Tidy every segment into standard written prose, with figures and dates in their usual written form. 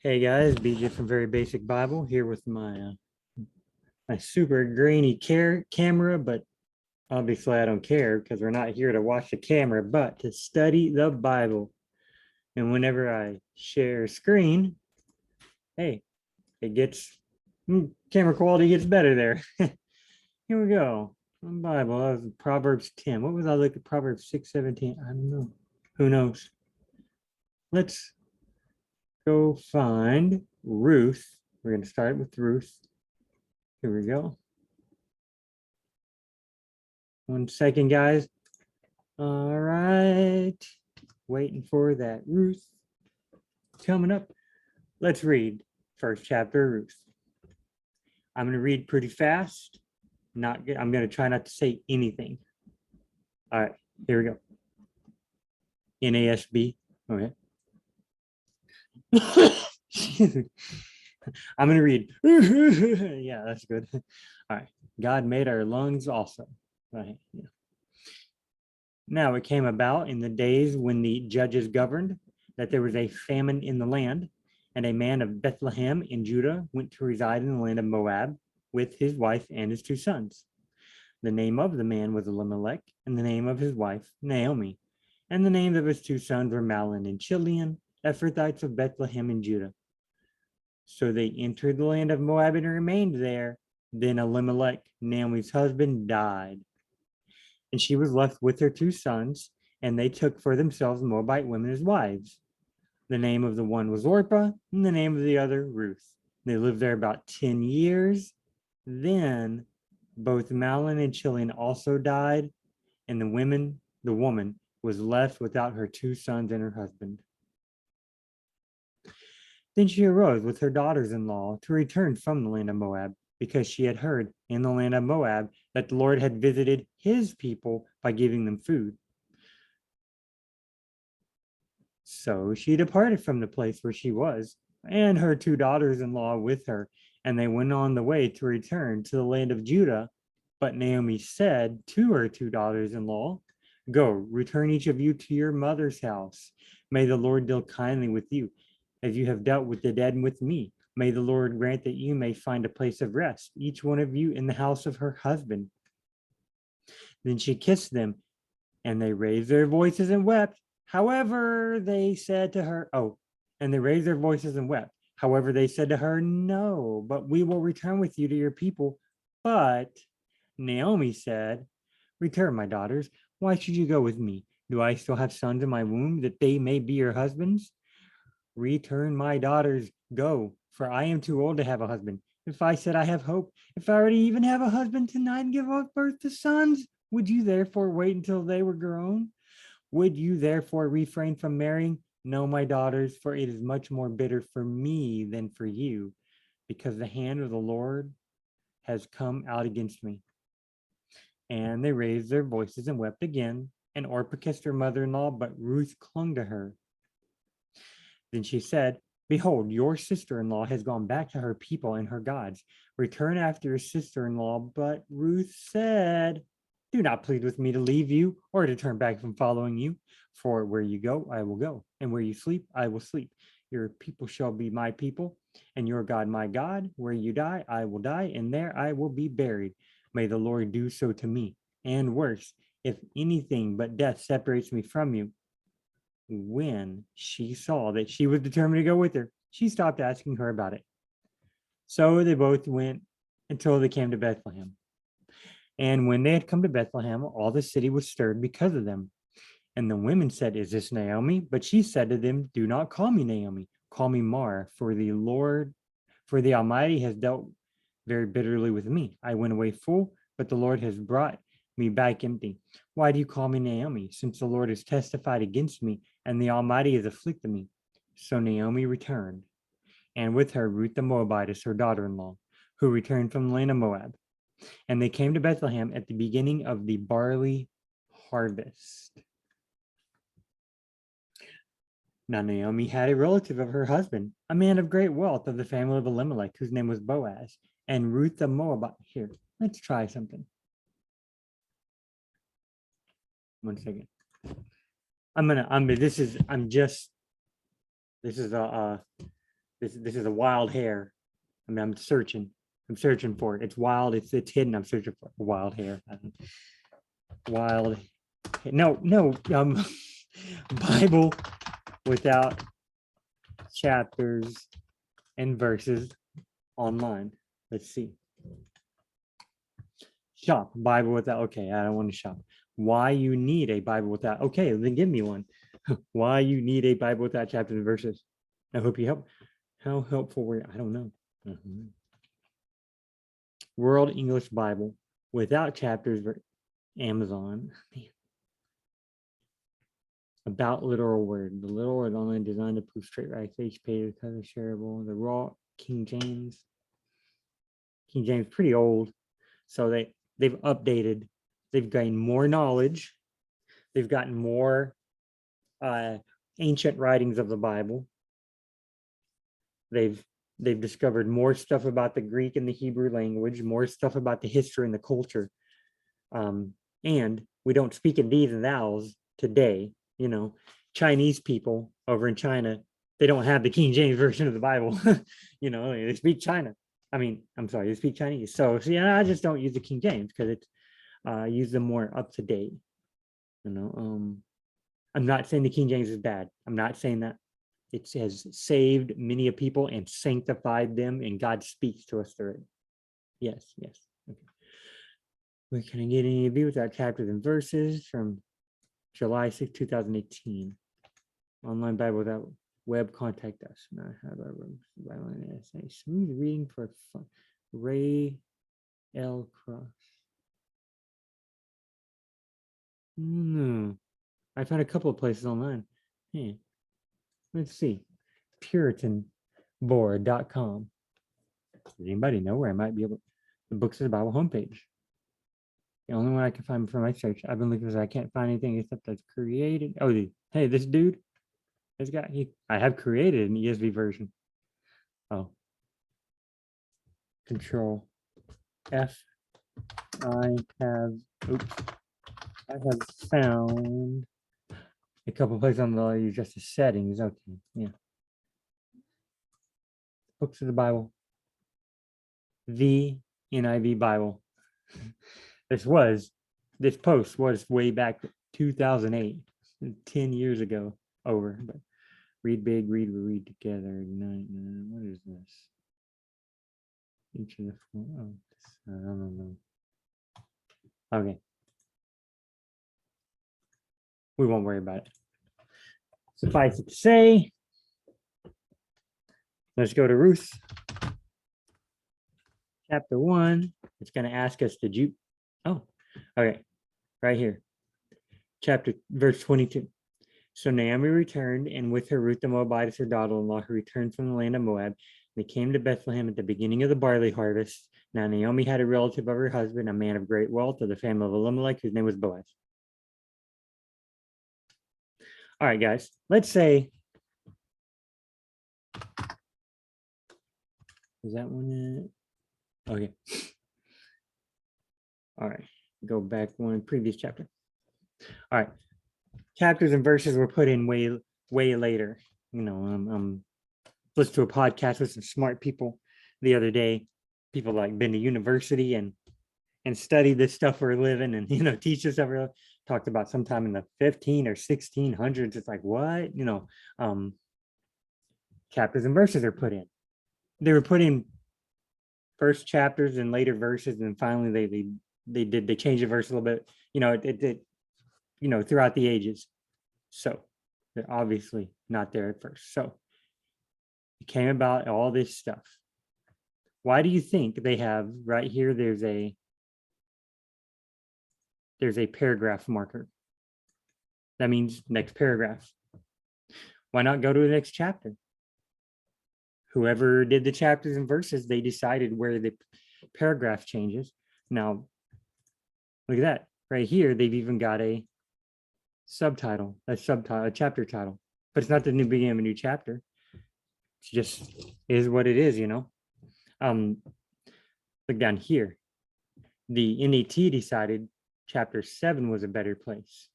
Hey guys, BJ from Very Basic Bible here with my super grainy camera, but obviously I don't care because we're not here to watch the camera, but to study the Bible. And whenever I share screen, hey, it gets camera quality gets better there. Here we go. Bible, that was Proverbs 10. What was I looking at? Proverbs 6:17? I don't know. Who knows? Let's go find Ruth. We're going to start with Ruth. Here we go. 1 second, guys. All right. Waiting for that Ruth coming up. Let's read first chapter of Ruth. I'm going to read pretty fast. I'm going to try not to say anything. All right. Here we go. NASB. Okay. I'm going to read. Yeah, that's good. All right. God made our lungs also. Right. Yeah. Now it came about in the days when the judges governed that there was a famine in the land, and a man of Bethlehem in Judah went to reside in the land of Moab with his wife and his 2 sons. The name of the man was Elimelech, and the name of his wife Naomi, and the names of his 2 sons were Mahlon and Chilion, Ephrathites of Bethlehem in Judah. So they entered the land of Moab and remained there. Then Elimelech, Naomi's husband, died, and she was left with her 2 sons, and they took for themselves Moabite women as wives. The name of the one was Orpah, and the name of the other Ruth. They lived there about 10 years. Then both Mahlon and Chilion also died, and the woman was left without her 2 sons and her husband. Then she arose with her daughters-in-law to return from the land of Moab, because she had heard in the land of Moab that the Lord had visited his people by giving them food. So she departed from the place where she was, and her 2 daughters-in-law with her, and they went on the way to return to the land of Judah. But Naomi said to her 2 daughters-in-law, "Go, return each of you to your mother's house. May the Lord deal kindly with you, as you have dealt with the dead and with me. May the Lord grant that you may find a place of rest, each one of you in the house of her husband." Then she kissed them, and they raised their voices and wept. However, they said to her, and they raised their voices and wept. However, they said to her, "No, but we will return with you to your people." But Naomi said, "Return, my daughters. Why should you go with me? Do I still have sons in my womb that they may be your husbands? Return, my daughters, go, for I am too old to have a husband. If I said I have hope, if I already even have a husband tonight and give birth to sons, would you therefore wait until they were grown? Would you therefore refrain from marrying? No, my daughters, for it is much more bitter for me than for you, because the hand of the Lord has come out against me." And they raised their voices and wept again. And Orpah kissed her mother-in-law, but Ruth clung to her. Then she said, "Behold, your sister-in-law has gone back to her people and her gods. Return after your sister-in-law." But Ruth said, "Do not plead with me to leave you or to turn back from following you. For where you go, I will go, and where you sleep, I will sleep. Your people shall be my people, and your God my God. Where you die, I will die, and there I will be buried. May the Lord do so to me, and worse, if anything but death separates me from you." When she saw that she was determined to go with her, she stopped asking her about it. So they both went until they came to Bethlehem. And when they had come to Bethlehem, all the city was stirred because of them. And the women said, "Is this Naomi?" But she said to them, "Do not call me Naomi. Call me Mara, for the Almighty has dealt very bitterly with me. I went away full, but the Lord has brought me back empty. Why do you call me Naomi, since the Lord has testified against me, and the Almighty has afflicted me?" So Naomi returned, and with her Ruth the Moabitess, her daughter-in-law, who returned from the land of Moab. And they came to Bethlehem at the beginning of the barley harvest. Now Naomi had a relative of her husband, a man of great wealth of the family of Elimelech, whose name was Boaz. And Ruth the Moabite. Here, let's try something. 1 second. This is This is a wild hair. I mean, I'm searching for it. It's wild. It's hidden. I'm searching for a wild hair. Wild. No. Bible without chapters and verses online. Let's see. Shop Bible without. Okay, I don't want to shop. Why you need a Bible without? Okay, then give me one. Why you need a Bible without chapters and verses? I hope you help. How helpful were you? I don't know. World English Bible without chapters. Amazon. Man. About literal word. The literal word online designed to prove straight right. Each page color shareable. The raw King James. King James pretty old, so they've updated. They've gained more knowledge. They've gotten more ancient writings of the Bible. They've discovered more stuff about the Greek and the Hebrew language, more stuff about the history and the culture. And we don't speak in these and thous today. You know, Chinese people over in China, they don't have the King James version of the Bible. You know, they speak China. I mean, I'm sorry, they speak Chinese. So see, I just don't use the King James because it's use them more up to date. You know, I'm not saying the King James is bad. I'm not saying that. It has saved many of people and sanctified them, and God speaks to us through it. Yes. Okay. Where can I get any of you without chapters and verses from July 6, 2018? Online Bible without web, contact us. Not have our violin essay. Smooth reading for fun. Ray L. Cross. I found a couple of places online. Hey, let's see. Puritanboard.com. Does anybody know where I might be able? The Books of the Bible homepage. The only one I can find for my search. I've been looking because I can't find anything except that's created. Oh, hey, this dude, this guy, I have created an ESV version. Oh. Control F. I have found a couple places on the just the settings. Okay, yeah. Books of the Bible. The NIV Bible. This post was way back 2008, 10 years ago over. But read big, read together. What is this? Each of the four. Oh, I don't know. Okay. We won't worry about it. Suffice it to say, let's go to Ruth. Chapter 1. It's going to ask us, did you? Oh, okay. Right here. Verse 22. So Naomi returned, and with her Ruth the Moabite, her daughter-in-law, who returned from the land of Moab. They came to Bethlehem at the beginning of the barley harvest. Now Naomi had a relative of her husband, a man of great wealth, of the family of Elimelech, whose name was Boaz. All right, guys. Let's say, is that one? Okay. All right. Go back one previous chapter. All right. Chapters and verses were put in way later. You know, listened to a podcast with some smart people the other day. People like been to university and study this stuff for a living, and teach this stuff. Talked about sometime in the 15 or 1600s. It's like, what? Chapters and verses are put in. They were put in first chapters and later verses, and finally they changed the verse a little bit. Throughout the ages. So they're obviously not there at first. So it came about all this stuff. Why do you think they have right here? There's a paragraph marker. That means next paragraph. Why not go to the next chapter? Whoever did the chapters and verses, they decided where the paragraph changes. Now, look at that. Right here, they've even got a subtitle, a chapter title. But it's not the new beginning of a new chapter. It's just is what it is, Look down here. The NET decided chapter 7 was a better place.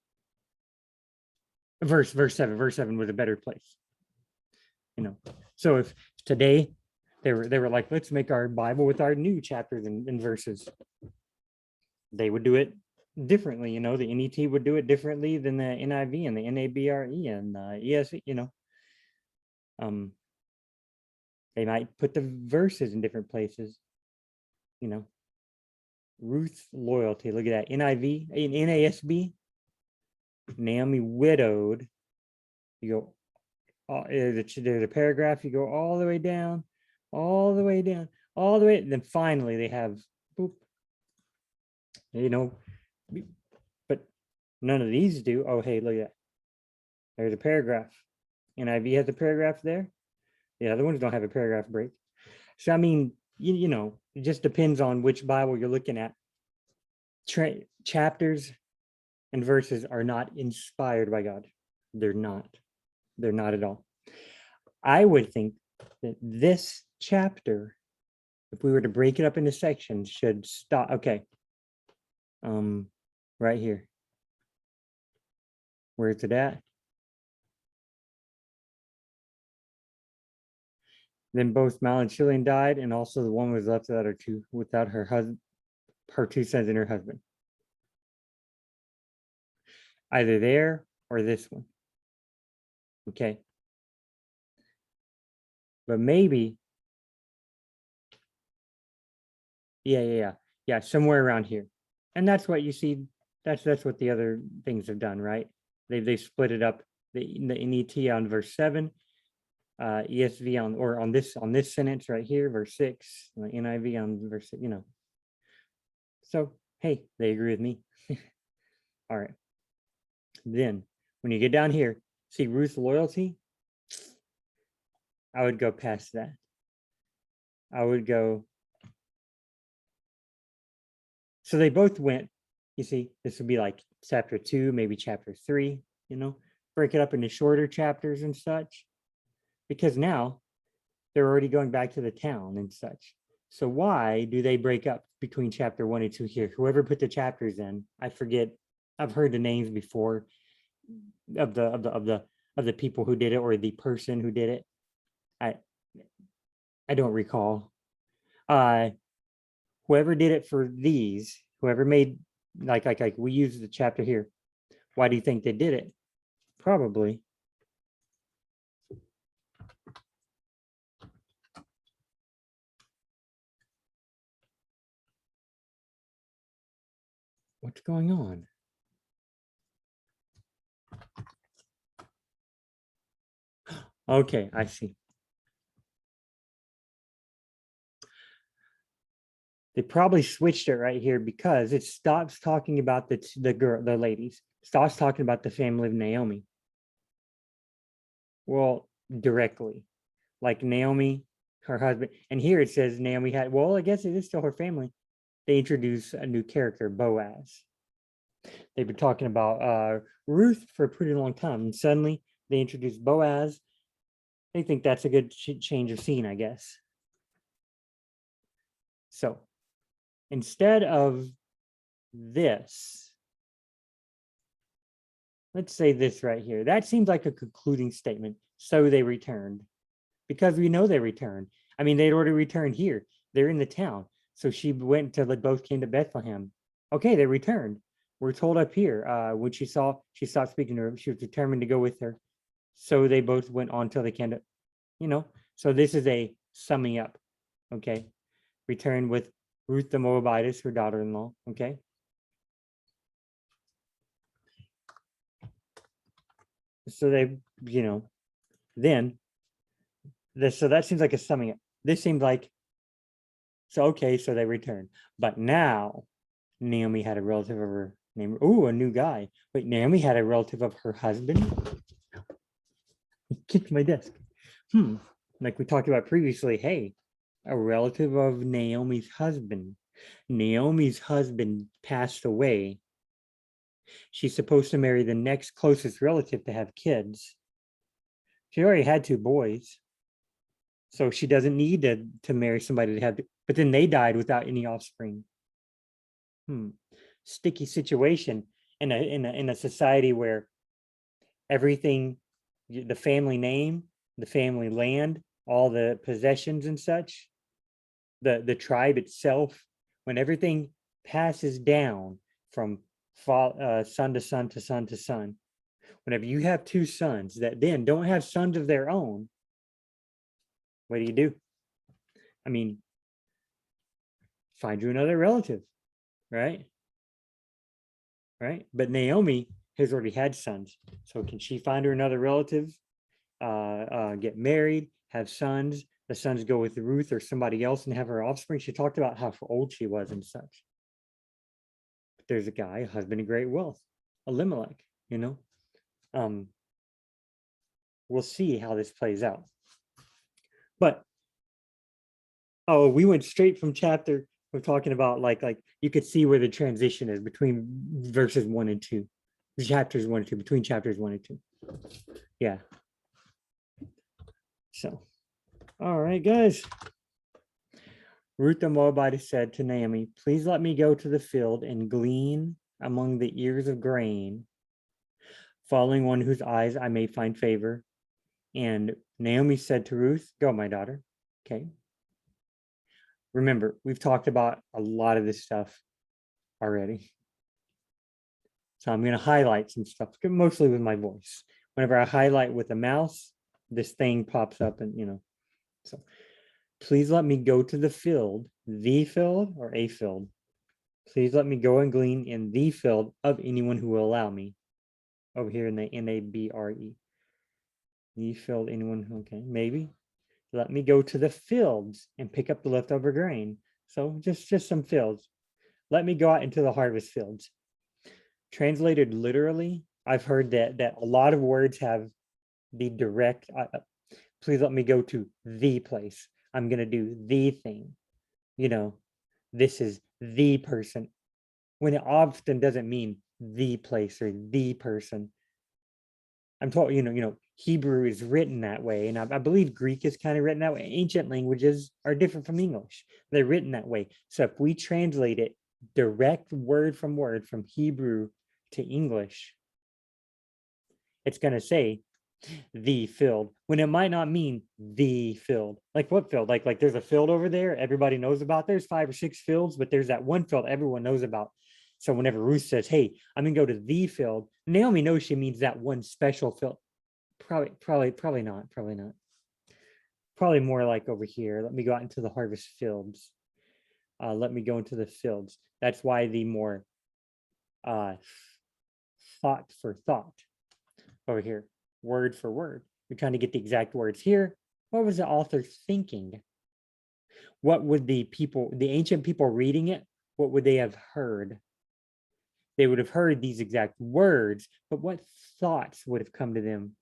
Verse 7 was a better place. So if Today, they were like, let's make our Bible with our new chapters and verses. They would do it differently, you know. The NET would do it differently than the NIV and the NABRE and ESV, you know. They might put the verses in different places, you know. Ruth's loyalty. Look at that. NIV, in NASB, Naomi widowed. You go, there's a paragraph, you go all the way down, all the way down, all the way. And then finally they have, boop, you know, but none of these do. Oh, hey, look at that. There's a paragraph. NIV has a paragraph there. The other ones don't have a paragraph break. So, I mean, you know, it just depends on which Bible you're looking at. Chapters and verses are not inspired by God. They're not. They're not at all. I would think that this chapter, if we were to break it up into sections, should stop. Okay. Right here. Where's it at? Then both Mal and Chilian died, and also the woman was left without her husband, her two sons and her husband. Either there or this one. Okay. But maybe, yeah, somewhere around here. And that's what you see. That's what the other things have done, right? They split it up. The NET on verse 7, ESV on this sentence right here, verse 6, the NIV on verse, you know. So hey, they agree with me. All right. Then when you get down here, see Ruth's loyalty. I would go past that. I would go. So they both went. You see, this would be like chapter 2, maybe chapter 3, you know, break it up into shorter chapters and such, because now they're already going back to the town and such. So why do they break up between chapter 1 and 2 here? Whoever put the chapters in, I forget. I've heard the names before of the people who did it, or the person who did it. I don't recall. Whoever did it for these, whoever made like we use the chapter here. Why do you think they did it? Probably what's going on? Okay, I see. They probably switched it right here because it stops talking about the ladies. Stops talking about the family of Naomi. Well, directly, like Naomi, her husband, and here it says Naomi had. Well, I guess it is still her family. They introduce a new character, Boaz. They've been talking about Ruth for a pretty long time, and suddenly they introduce Boaz. They think that's a good change of scene, I guess. So instead of this, let's say this right here. That seems like a concluding statement. So they returned, because we know they returned. I mean, they'd already returned here. They're in the town. So she went to, both came to Bethlehem. Okay, they returned. We're told up here, when she stopped speaking to her, she was determined to go with her. So they both went on till they came to, you know. So this is a summing up. Okay. Returned with Ruth the Moabitess, her daughter-in-law. Okay. So they, you know, then this, so that seems like a summing up. This seemed like, so okay, so they returned. But now Naomi had a relative of her name. Oh, a new guy. Wait, Naomi had a relative of her husband? Kicked my desk. Like we talked about previously, hey, a relative of Naomi's husband. Naomi's husband passed away. She's supposed to marry the next closest relative to have kids. She already had 2 boys. So she doesn't need to marry somebody to have, but then they died without any offspring. Sticky situation in a society where everything, the family name, the family land, all the possessions and such, the tribe itself, when everything passes down from son to son to son to son, whenever you have two sons that then don't have sons of their own, what do? I mean, find you another relative, right? Right? But Naomi has already had sons. So can she find her another relative, get married, have sons? The sons go with Ruth or somebody else and have her offspring. She talked about how old she was and such. But there's a guy, a husband of great wealth, Elimelech, you know. We'll see how this plays out. But we went straight from chapter. We're talking about like you could see where the transition is between verses 1 and 2, chapters 1 and 2, between chapters 1 and 2. Yeah. So, all right, guys. Ruth the Moabite said to Naomi, "Please let me go to the field and glean among the ears of grain, following one whose eyes I may find favor." And Naomi said to Ruth, "Go, my daughter." Okay. Remember, we've talked about a lot of this stuff already. So I'm going to highlight some stuff, mostly with my voice. Whenever I highlight with a mouse, this thing pops up and, so please let me go to the field or a field. Please let me go and glean in the field of anyone who will allow me. Over here in the NABRE. The field, anyone, okay, maybe. Let me go to the fields and pick up the leftover grain. So just some fields. Let me go out into the harvest fields. Translated literally, I've heard that a lot of words have the direct, please let me go to the place. I'm going to do the thing. This is the person. When it often doesn't mean the place or the person. I'm told, Hebrew is written that way. And I believe Greek is kind of written that way. Ancient languages are different from English. They're written that way. So if we translate it direct word from Hebrew to English, it's going to say the field when it might not mean the field. Like what field? Like there's a field over there everybody knows about. There's 5 or 6 fields, but there's that one field everyone knows about. So whenever Ruth says, "Hey, I'm gonna go to the field," Naomi knows she means that one special field. Probably not. Probably more like over here. Let me go out into the harvest fields. Let me go into the fields. That's why the more thought for thought over here, word for word. You're trying to get the exact words here. What was the author thinking? What would the ancient people reading it, what would they have heard? They would have heard these exact words, but what thoughts would have come to them?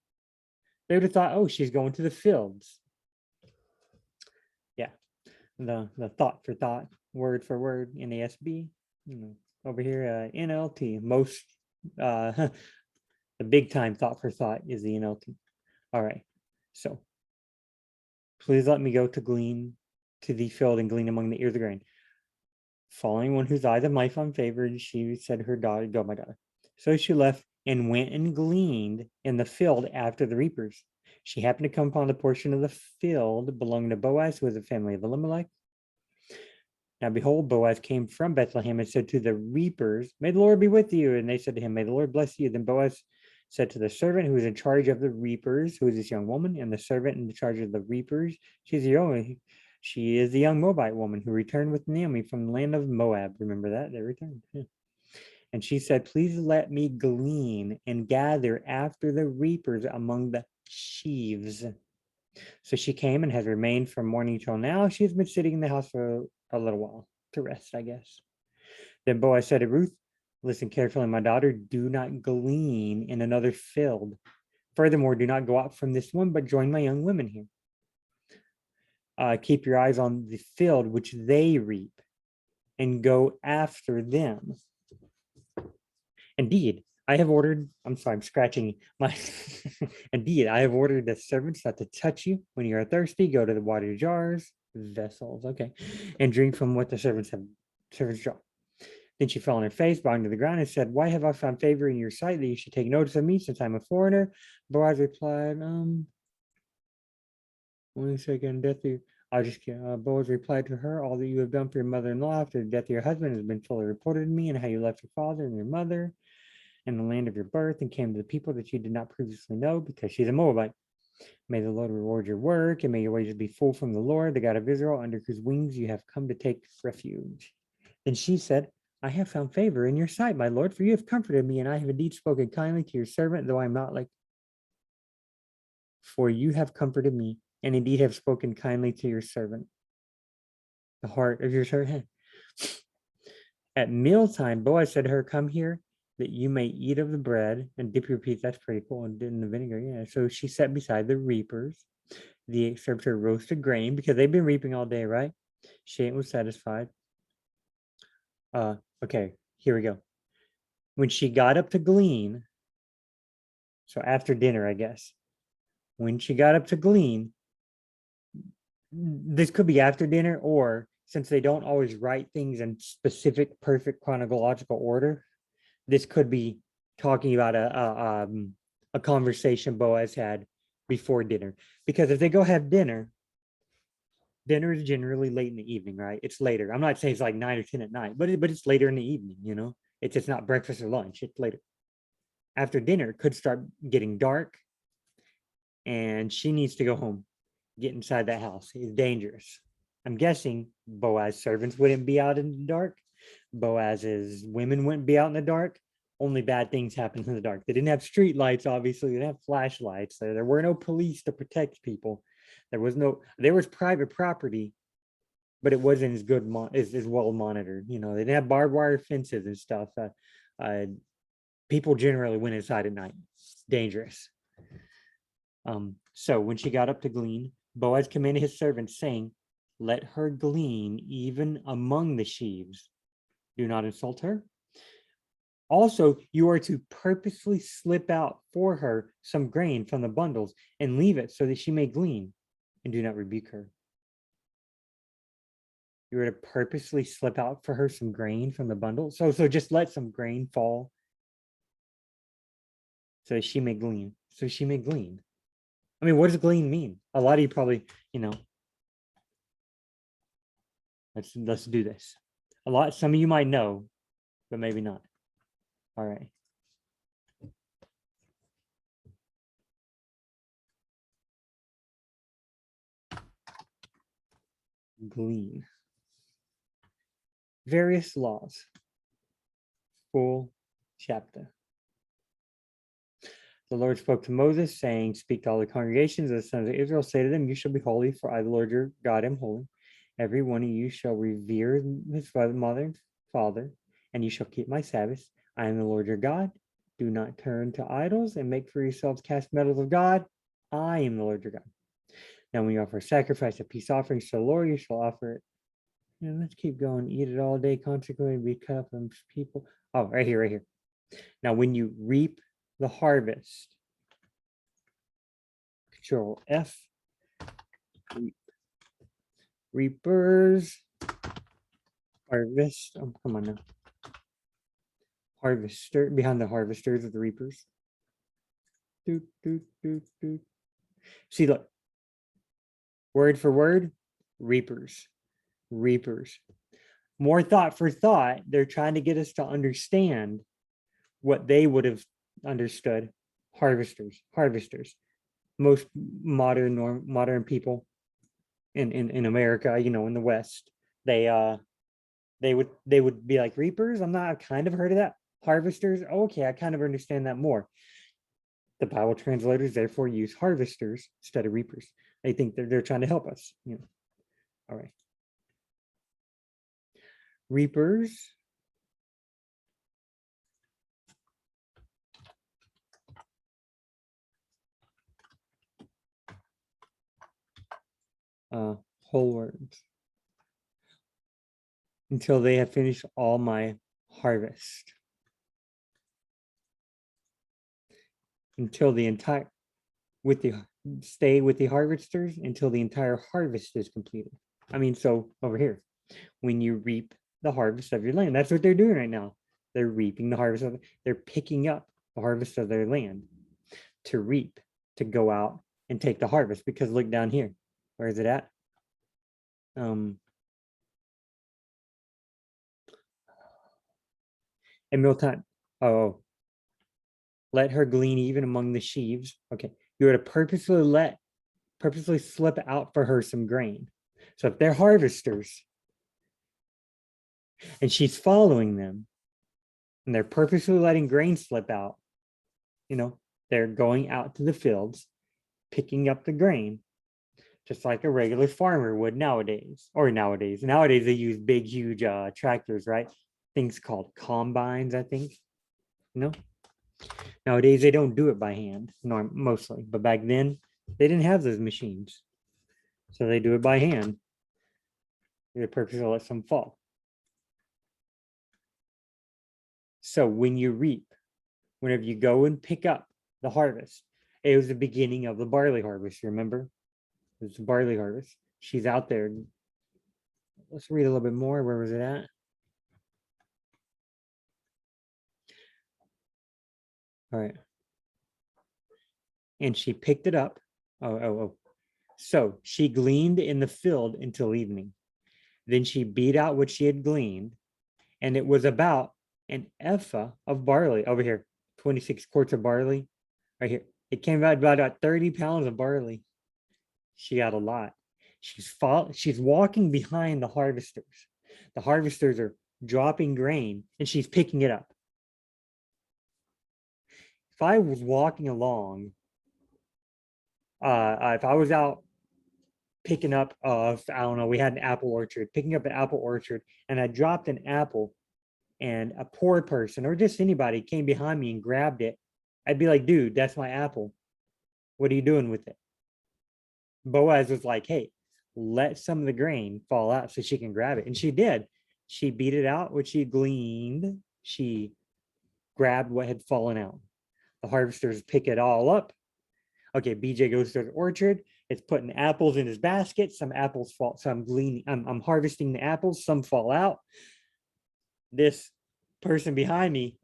They would have thought, "Oh, she's going to the fields." Yeah, the thought for thought, word for word, NASB. Over here, NLT. Most the big time thought for thought is the NLT. All right, so please let me go to the field and glean among the ears of grain. Following one whose eyes of my fond favored, she said to her daughter, "Go, my daughter." So she left and went and gleaned in the field after the reapers. She happened to come upon the portion of the field belonging to Boaz, who was a family of Elimelech. Now behold, Boaz came from Bethlehem and said to the reapers, "May the Lord be with you." And they said to him, "May the Lord bless you." Then Boaz said to the servant who was in charge of the reapers, who is this young woman, and the servant in charge of the reapers, she is the young Moabite woman who returned with Naomi from the land of Moab. Remember that? They returned. Yeah. And she said, "Please let me glean and gather after the reapers among the sheaves." So she came and has remained from morning till now. She has been sitting in the house for a little while to rest, I guess. Then Boaz said to Ruth, "Listen carefully, my daughter. Do not glean in another field. Furthermore, do not go out from this one, but join my young women here. Keep your eyes on the field which they reap and go after them. Indeed, I have ordered," I'm sorry, I'm scratching my, "Indeed, I have ordered the servants not to touch you. When you are thirsty, go to the water jars, vessels, okay, and drink from what the servants draw." Then she fell on her face, bowing to the ground, and said, "Why have I found favor in your sight that you should take notice of me, since I'm a foreigner?" Boaz replied, Only second death of your, I'll just kidding. Boaz replied to her, all that you have done for your mother-in-law after the death of your husband has been fully reported to me, and how you left your father and your mother and the land of your birth and came to the people that you did not previously know, because she's a Moabite. May the Lord reward your work, and may your wages be full from the Lord, the God of Israel, under whose wings you have come to take refuge. Then she said, I have found favor in your sight, my Lord, for you have comforted me, and I have indeed spoken kindly to your servant, though I am not like, for you have comforted me, and indeed have spoken kindly to your servant. The heart of your servant. At mealtime, Boaz said to her, come here, that you may eat of the bread and dip your peas. That's pretty cool. And in the vinegar, yeah. So she sat beside the reapers. The served her roasted grain, because they've been reaping all day, right? She ate and was satisfied. Okay, here we go. When she got up to glean, so after dinner, I guess. When she got up to glean, this could be after dinner, or since they don't always write things in specific, perfect chronological order, this could be talking about a conversation Boaz had before dinner. Because if they go have dinner, dinner is generally late in the evening, right? It's later. I'm not saying it's like 9 or 10 at night, but it's later in the evening, you know? It's not breakfast or lunch, it's later. After dinner, it could start getting dark, and she needs to go home, get inside that house. It's dangerous. I'm guessing Boaz's servants wouldn't be out in the dark. Boaz's women wouldn't be out in the dark. Only bad things happen in the dark. They didn't have street lights, obviously. They didn't have flashlights. There were no police to protect people. There was private property, but it wasn't as good as well monitored. You know, they didn't have barbed wire fences and stuff. People generally went inside at night. It's dangerous. So when she got up to glean, Boaz commanded his servants, saying, let her glean even among the sheaves. Do not insult her. Also, you are to purposely slip out for her some grain from the bundles and leave it so that she may glean, and do not rebuke her. You are to purposely slip out for her some grain from the bundle. So just let some grain fall so that she may glean. So she may glean. I mean, what does glean mean? A lot of you probably, let's do this. Some of you might know, but maybe not. All right. Glean. Various laws. Full chapter. The Lord spoke to Moses, saying, speak to all the congregations of the sons of Israel, say to them, you shall be holy, for I, the Lord your God, am holy. Every one of you shall revere his mother and father, and you shall keep my Sabbaths. I am the Lord your God. Do not turn to idols and make for yourselves cast metals of God. I am the Lord your God. Now when you offer a sacrifice of peace offerings to the Lord, you shall offer it. And let's keep going. Eat it all day, consequently be cut off from people. Oh, right here. Now when you reap the harvest, Control F, reapers, harvest. Oh, come on now. Harvester, behind the harvesters of the reapers. See, look, word for word, reapers. More thought for thought, they're trying to get us to understand what they would have understood. Harvesters. Most modern people in America, in the West, they would be like reapers. I've kind of heard of that. Harvesters, okay, I kind of understand that more. The Bible translators therefore use harvesters instead of reapers. They think they're trying to help us. All right. Reapers. Whole words. Until they have finished all my harvest. Until the entire, stay with the harvesters until the entire harvest is completed. So over here, when you reap the harvest of your land, that's what they're doing right now. They're reaping the harvest they're picking up the harvest of their land to reap, to go out and take the harvest. Because look down here, Where is it at? In mealtime. Oh, let her glean even among the sheaves. Okay. You are to purposely slip out for her some grain. So if they're harvesters and she's following them and they're purposely letting grain slip out, they're going out to the fields, picking up the grain, just like a regular farmer would nowadays. Nowadays they use big, huge tractors, right? Things called combines, I think. Nowadays they don't do it by hand, mostly, but back then they didn't have those machines, so they do it by hand. The purpose to let some fall. So when you reap, whenever you go and pick up the harvest, it was the beginning of the barley harvest. Remember, it was the barley harvest. She's out there. Let's read a little bit more. Where was it at? All right. And she picked it up. Oh. So she gleaned in the field until evening. Then she beat out what she had gleaned, and it was about an ephah of barley. Over here, 26 quarts of barley. Right here. It came out about 30 pounds of barley. She got a lot. She's walking behind the harvesters. The harvesters are dropping grain, and she's picking it up. If I was walking along, if I was out picking up, I don't know, we had an apple orchard, picking up an apple orchard, and I dropped an apple, and a poor person or just anybody came behind me and grabbed it, I'd be like, dude, that's my apple. What are you doing with it? Boaz was like, hey, let some of the grain fall out so she can grab it. And she did. She beat it out, what she gleaned. She grabbed what had fallen out. The harvesters pick it all up. Okay, BJ goes to the orchard. It's putting apples in his basket. Some apples fall. So I'm harvesting the apples. Some fall out. This person behind me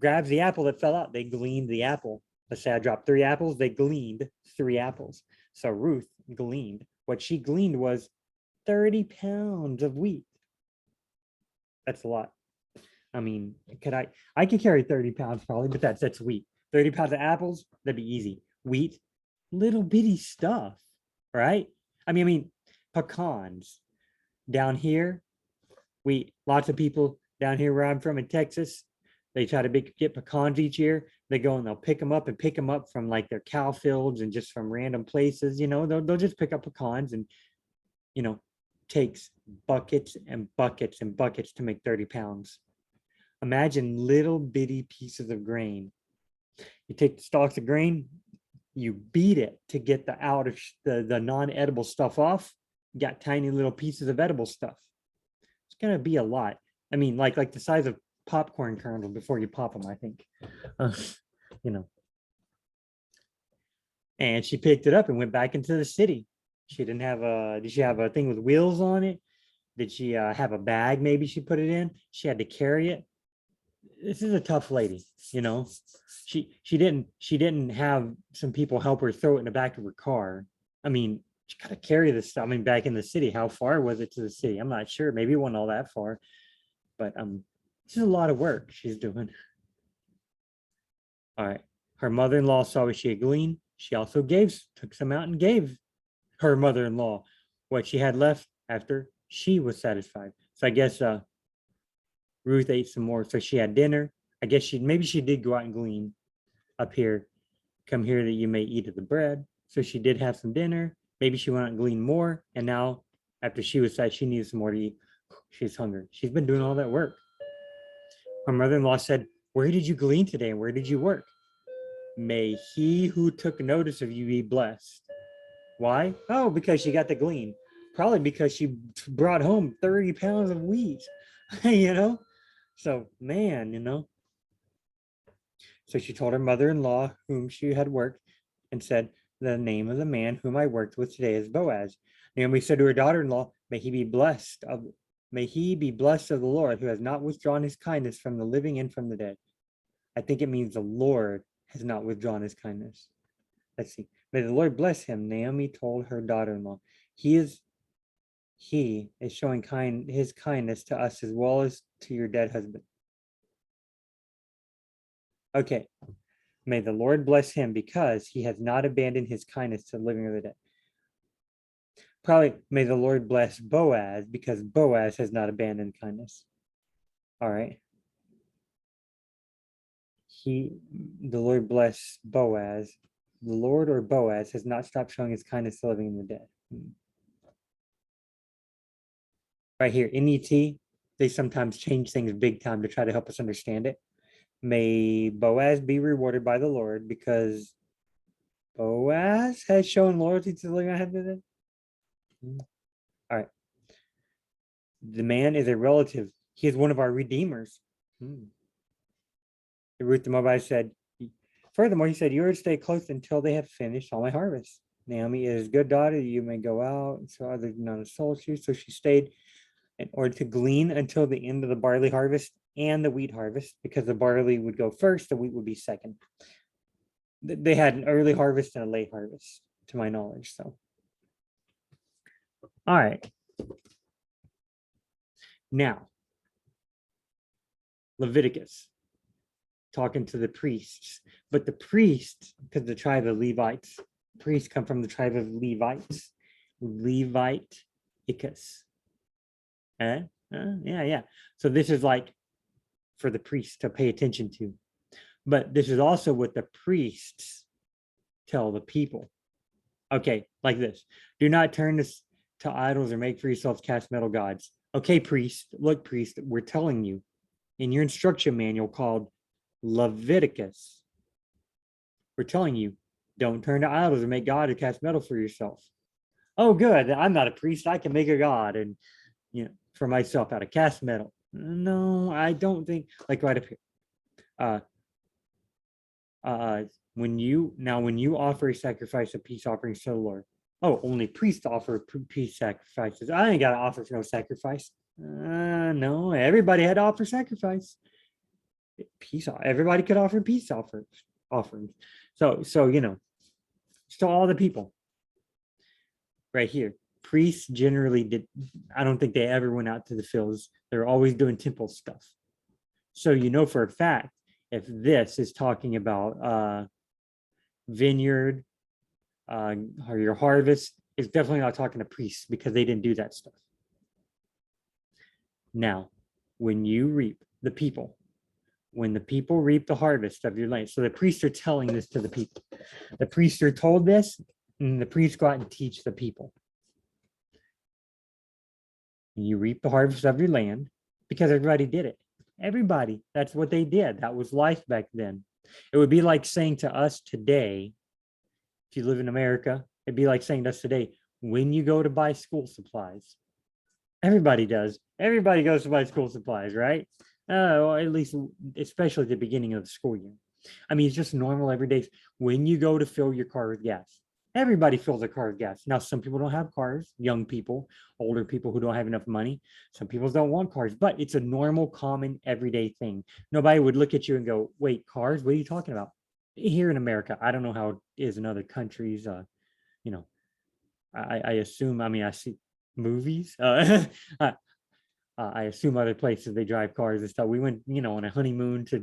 grabs the apple that fell out. They gleaned the apple. Let's say I dropped 3 apples. They gleaned 3 apples. So Ruth gleaned. What she gleaned was 30 pounds of wheat. That's a lot. I mean, I could carry 30 pounds probably, but that's wheat. 30 pounds of apples, that'd be easy. Wheat, little bitty stuff, right? I mean, pecans. Down here, lots of people down here where I'm from in Texas, they try to get pecans each year. They go and they'll pick them up from like their cow fields and just from random places, they'll just pick up pecans and, takes buckets and buckets and buckets to make 30 pounds. Imagine little bitty pieces of grain. You take the stalks of grain, you beat it to get the non-edible stuff off. You got tiny little pieces of edible stuff. It's gonna be a lot. I mean, like the size of popcorn kernels before you pop them, I think. And she picked it up and went back into the city. Did she have a thing with wheels on it? Did she have a bag maybe she put it in? She had to carry it. This is a tough lady, She didn't have some people help her throw it in the back of her car. I mean, she got to carry this stuff. I mean, back in the city, how far was it to the city? I'm not sure. Maybe it wasn't all that far, but this is a lot of work she's doing. All right. Her mother-in-law saw what she had gleaned. She also took some out and gave her mother-in-law what she had left after she was satisfied. So I guess Ruth ate some more. So she had dinner. I guess maybe she did go out and glean up here. Come here that you may eat of the bread. So she did have some dinner. Maybe she went out and gleaned more. And now after she was sad, she needed some more to eat. She's hungry. She's been doing all that work. Her mother-in-law said, where did you glean today and where did you work? May he who took notice of you be blessed. Why? Oh, because she got to glean. Probably because she brought home 30 pounds of wheat, So, man, So she told her mother-in-law whom she had worked and said, the name of the man whom I worked with today is Boaz. Naomi said to her daughter-in-law, may he be blessed of the Lord who has not withdrawn his kindness from the living and from the dead. I think it means the Lord has not withdrawn his kindness. Let's see. May the Lord bless him, Naomi told her daughter-in-law. He is showing his kindness to us as well as to your dead husband. Okay. May the Lord bless him because he has not abandoned his kindness to the living or the dead. Probably may the Lord bless Boaz because Boaz has not abandoned kindness. All right. The Lord bless Boaz. The Lord or Boaz has not stopped showing his kindness to the living and the dead. Right here, NET, they sometimes change things big time to try to help us understand it. May Boaz be rewarded by the Lord because Boaz has shown loyalty to the living and the dead. All right. The man is a relative. He is one of our redeemers. Ruth the Moabite said, furthermore, he said, you are to stay close until they have finished all my harvest. Naomi is good daughter. You may go out. So others do not assault you. So she stayed in order to glean until the end of the barley harvest and the wheat harvest, because the barley would go first, the wheat would be second. They had an early harvest and a late harvest, to my knowledge. So, all right. Now, Leviticus, talking to the priests, but the priests, because the tribe of Levites, priests come from the tribe of Levites, Levite Icus. Yeah. So this is like for the priests to pay attention to, but this is also what the priests tell the people. Okay, like this: do not turn to idols or make for yourselves cast metal gods. Okay, priest, look, priest, we're telling you in your instruction manual called Leviticus, we're telling you, don't turn to idols or make God or cast metal for yourself. Oh, good, I'm not a priest, I can make a god and for myself out of cast metal. No, I don't think, like right up here. When you offer a sacrifice of peace offerings to the Lord, only priests offer peace sacrifices. I ain't got to offer no sacrifice. No, everybody had to offer sacrifice. Everybody could offer peace offerings. So to all the people. Right here, priests generally did. I don't think they ever went out to the fields. They're always doing temple stuff. So for a fact, if this is talking about vineyard or your harvest, it's definitely not talking to priests because they didn't do that stuff. Now, when you reap the people, when the people reap the harvest of your land, so the priests are telling this to the people. The priests are told this, and the priests go out and teach the people. You reap the harvest of your land because everybody did it. Everybody, that's what they did. That was life back then. It would be like saying to us today, if you live in America, it'd be like saying to us today, when you go to buy school supplies, everybody does. Everybody goes to buy school supplies, right? Or at least, especially at the beginning of the school year. I mean, it's just normal every day. When you go to fill your car with gas, everybody fills a car with gas. Now, some people don't have cars, young people, older people who don't have enough money. Some people don't want cars, but it's a normal, common, everyday thing. Nobody would look at you and go, wait, cars? What are you talking about? Here in America, I don't know how it is in other countries. I assume, I see movies. I assume other places they drive cars and stuff. We went, on a honeymoon to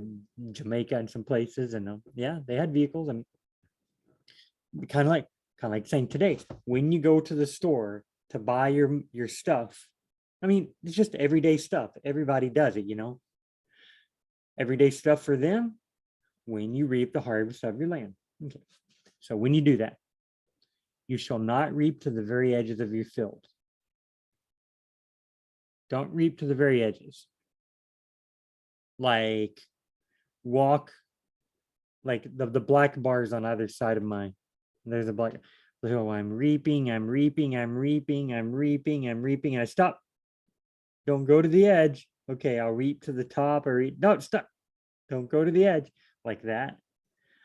Jamaica and some places, and they had vehicles. And kind of like saying today, when you go to the store to buy your stuff, it's just everyday stuff. Everybody does it, everyday stuff for them. When you reap the harvest of your land. Okay. So when you do that, you shall not reap to the very edges of your field. Don't reap to the very edges. Like walk, like the black bars on either side of mine. There's a black. So I'm reaping. And I stop. Don't go to the edge. Okay, I'll reap to the top or no, stop. Don't go to the edge like that.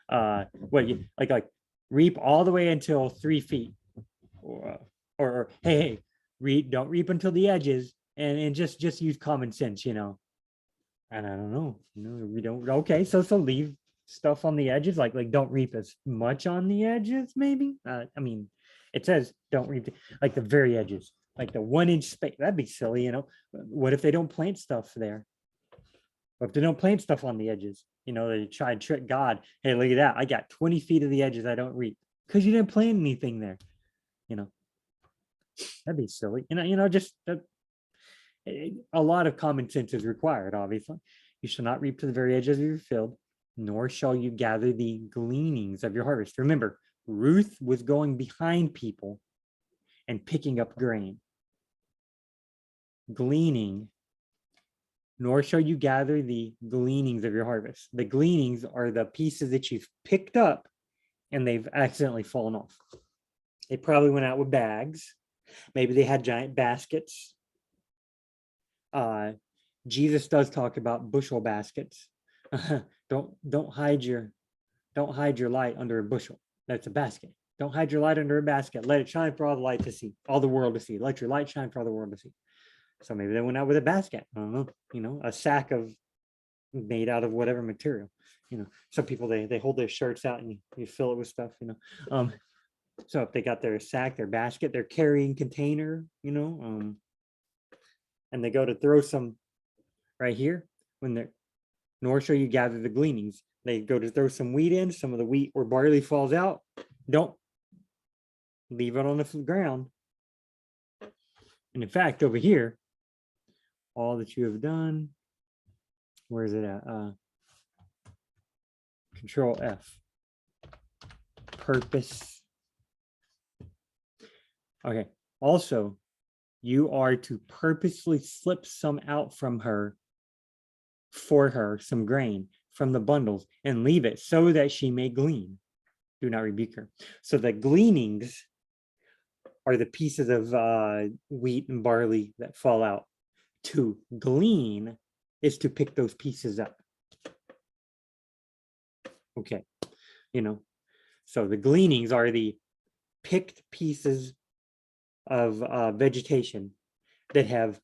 Like reap all the way until 3 feet. Or hey, don't reap until the edges and just use common sense, And I don't know. We don't. Okay, so leave stuff on the edges, like don't reap as much on the edges, maybe. I mean, it says don't reap like the very edges, like the 1 inch space. That'd be silly, you know. What if they don't plant stuff there? Or if they don't plant stuff on the edges, you know, they try and trick God. Hey, look at that. I got 20 feet of the edges I don't reap because you didn't plant anything there. You know, that'd be silly. Just a lot of common sense is required, obviously. You shall not reap to the very edges of your field, nor shall you gather the gleanings of your harvest. Remember, Ruth was going behind people and picking up grain. Gleaning, nor shall you gather the gleanings of your harvest. The gleanings are the pieces that you've picked up and they've accidentally fallen off. They probably went out with bags. Maybe they had giant baskets. Jesus does talk about bushel baskets. Don't hide your light under a bushel. That's a basket. Don't hide your light under a basket. Let it shine for all the light to see, all the world to see. Let your light shine for all the world to see. So maybe they went out with a basket. I don't know, a sack of made out of whatever material. Some people they hold their shirts out and you fill it with stuff. So if they got their sack, their basket, their carrying container, and they go to throw some right here when they're, nor shall you gather the gleanings. They go to throw some wheat in, some of the wheat or barley falls out. Don't leave it on the ground. And in fact, over here, all that you have done, where is it at? Control F. Purpose. Okay. Also, you are to purposely slip some out from her, for her, some grain from the bundles and leave it so that she may glean. Do not rebuke her. So the gleanings are the pieces of wheat and barley that fall out. To glean is to pick those pieces up. Okay. So the gleanings are the picked pieces of vegetation that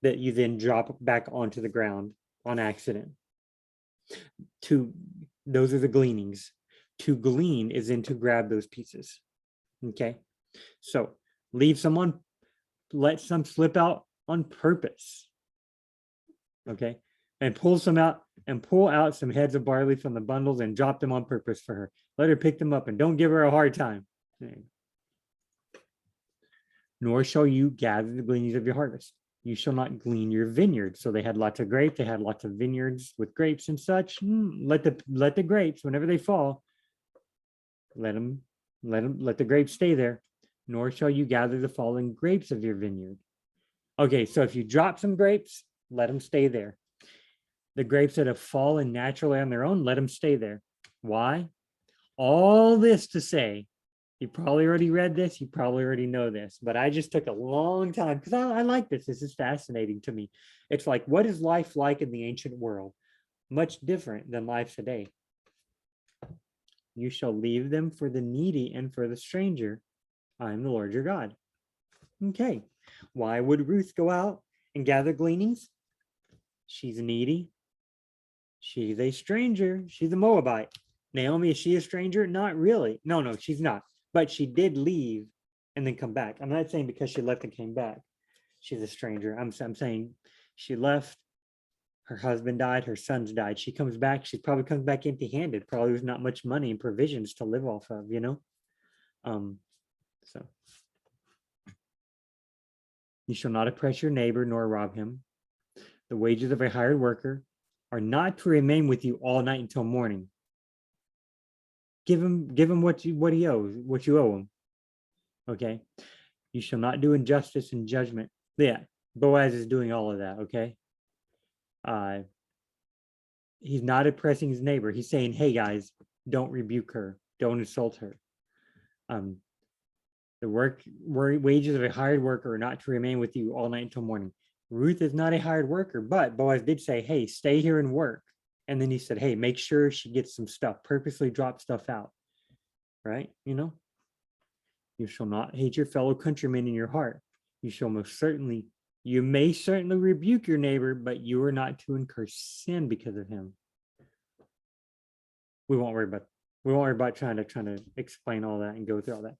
you then drop back onto the ground on accident. Those are the gleanings. To glean is then to grab those pieces. Okay. So leave someone, let some slip out on purpose. Okay. And pull out some heads of barley from the bundles and drop them on purpose for her. Let her pick them up and don't give her a hard time. Nor shall you gather the gleanings of your harvest. You shall not glean your vineyard. So they had lots of grapes. They had lots of vineyards with grapes and such. Let the grapes, whenever they fall, let the grapes stay there. Nor shall you gather the fallen grapes of your vineyard. Okay, so if you drop some grapes, let them stay there. The grapes that have fallen naturally on their own, let them stay there. Why? All this to say, you probably already read this, you probably already know this, but I just took a long time because I like this. This is fascinating to me. It's like, what is life like in the ancient world? Much different than life today. You shall leave them for the needy and for the stranger. I am the Lord your God. Okay. Why would Ruth go out and gather gleanings? She's needy. She's a stranger. She's a Moabite. Naomi, is she a stranger? Not really. No, she's not. But she did leave and then come back. I'm not saying because she left and came back, she's a stranger. I'm saying she left, her husband died, her sons died. She comes back, she probably comes back empty-handed. Probably was not much money and provisions to live off of, So you shall not oppress your neighbor nor rob him. The wages of a hired worker are not to remain with you all night until morning. Give him what he owes, what you owe him. Okay. You shall not do injustice and judgment. Yeah, Boaz is doing all of that. Okay. He's not oppressing his neighbor. He's saying, hey guys, don't rebuke her, don't insult her. The wages of a hired worker are not to remain with you all night until morning. Ruth is not a hired worker, but Boaz did say, hey, stay here and work. And then he said, hey, make sure she gets some stuff, purposely drop stuff out, right? You shall not hate your fellow countrymen in your heart. You may certainly rebuke your neighbor, but you are not to incur sin because of him. We won't worry about trying to explain all that and go through all that.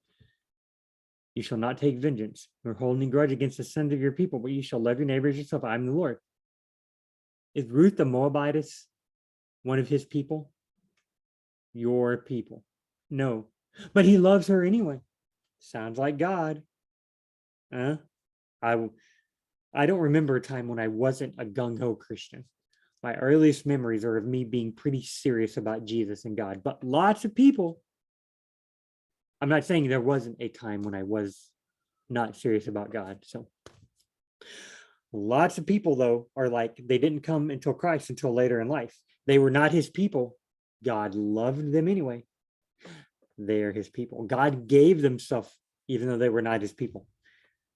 You shall not take vengeance or hold any grudge against the sins of your people, but you shall love your neighbors yourself. I'm the Lord. Is Ruth the Moabitess one of his people? Your people? No, but he loves her anyway. Sounds like God. I I don't remember a time when I wasn't a gung-ho Christian. My earliest memories are of me being pretty serious about Jesus and God, but lots of people, I'm not saying there wasn't a time when I was not serious about God. So lots of people, though, are like, they didn't come until Christ until later in life. They were not his people. God loved them anyway. They are his people. God gave them stuff, even though they were not his people.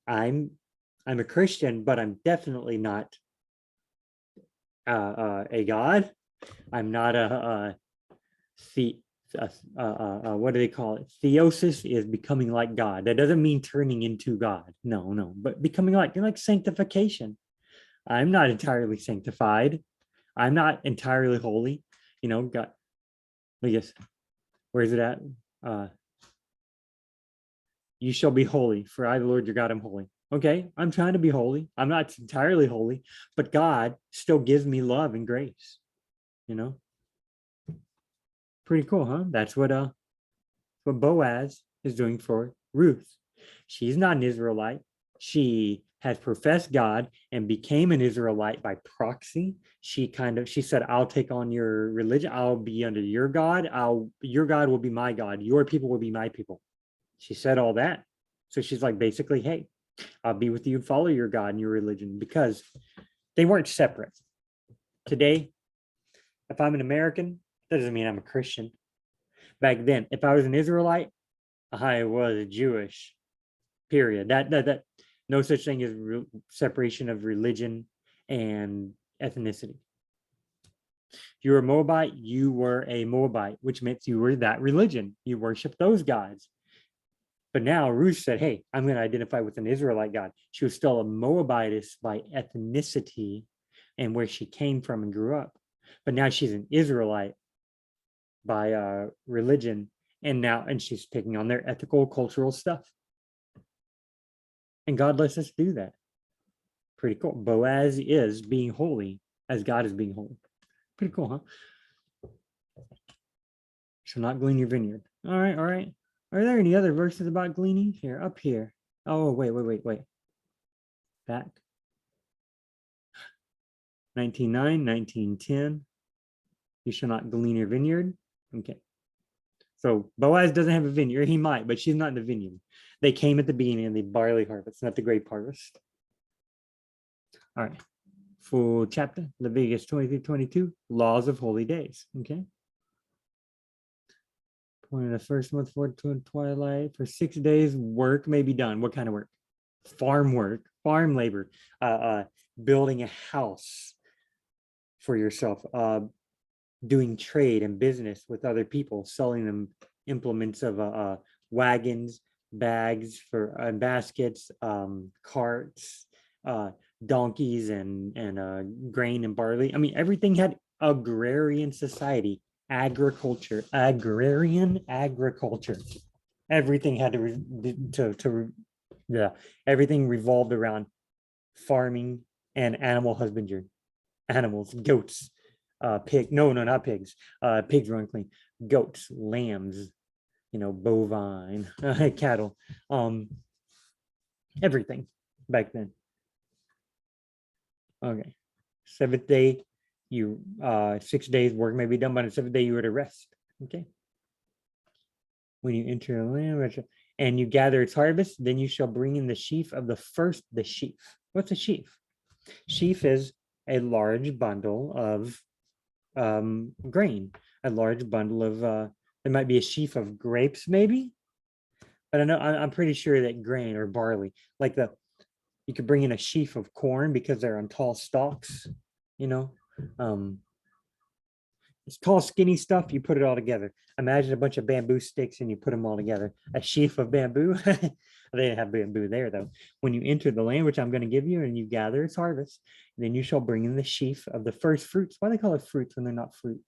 I'm a Christian, but I'm definitely not a God. I'm not what do they call it? Theosis is becoming like God. That doesn't mean turning into God. No, but becoming like sanctification. I'm not entirely sanctified. I'm not entirely holy. God. I guess, where is it at? You shall be holy, for I, the Lord your God, am holy. Okay, I'm trying to be holy. I'm not entirely holy, but God still gives me love and grace. Pretty cool, huh? That's what Boaz is doing for Ruth. She's not an Israelite. She has professed God and became an Israelite by proxy. She said, I'll take on your religion. I'll be under your God. Your God will be my God. Your people will be my people. She said all that. So she's like, basically, hey, I'll be with you and follow your God and your religion, because they weren't separate. Today, if I'm an American, that doesn't mean I'm a Christian. Back then, if I was an Israelite, I was Jewish, period. That no such thing as separation of religion and ethnicity. If you were a Moabite, you were a Moabite, which meant you were that religion. You worship those gods. But now Ruth said, hey, I'm going to identify with an Israelite God. She was still a Moabitess by ethnicity and where she came from and grew up. But now she's an Israelite by religion, and she's taking on their ethical, cultural stuff. And God lets us do that. Pretty cool. Boaz is being holy as God is being holy. Pretty cool, huh? Shall not glean your vineyard. All right. Are there any other verses about gleaning? Here, up here. Oh, wait. Back. 19:9, 19:10. You shall not glean your vineyard. Okay. So Boaz doesn't have a vineyard. He might, but she's not in the vineyard. They came at the beginning of the barley harvest, not the grape harvest. All right. Full chapter, Leviticus 23:22, laws of holy days. Okay. Point of the first month for twilight. For 6 days, work may be done. What kind of work? Farm work, farm labor, building a house for yourself, doing trade and business with other people, selling them implements of wagons, bags for baskets, carts, donkeys, and grain and barley. I mean, everything had agrarian society, agrarian agriculture. Everything had everything revolved around farming and animal husbandry. Animals, goats, pig. No, not pigs. Pigs were unclean. Goats, lambs, bovine, cattle, everything back then. Okay. Seventh day, 6 days work may be done, but on the seventh day you were to rest. Okay. When you enter a land and you gather its harvest, then you shall bring in the sheaf of the sheaf. What's a sheaf? Sheaf is a large bundle of grain, a large bundle of there might be a sheaf of grapes, maybe, but I'm pretty sure that grain or barley, you could bring in a sheaf of corn because they're on tall stalks, it's tall, skinny stuff. You put it all together. Imagine a bunch of bamboo sticks and you put them all together. A sheaf of bamboo. They didn't have bamboo there, though. When you enter the land, which I'm going to give you, and you gather its harvest, then you shall bring in the sheaf of the first fruits. Why do they call it fruits when they're not fruit?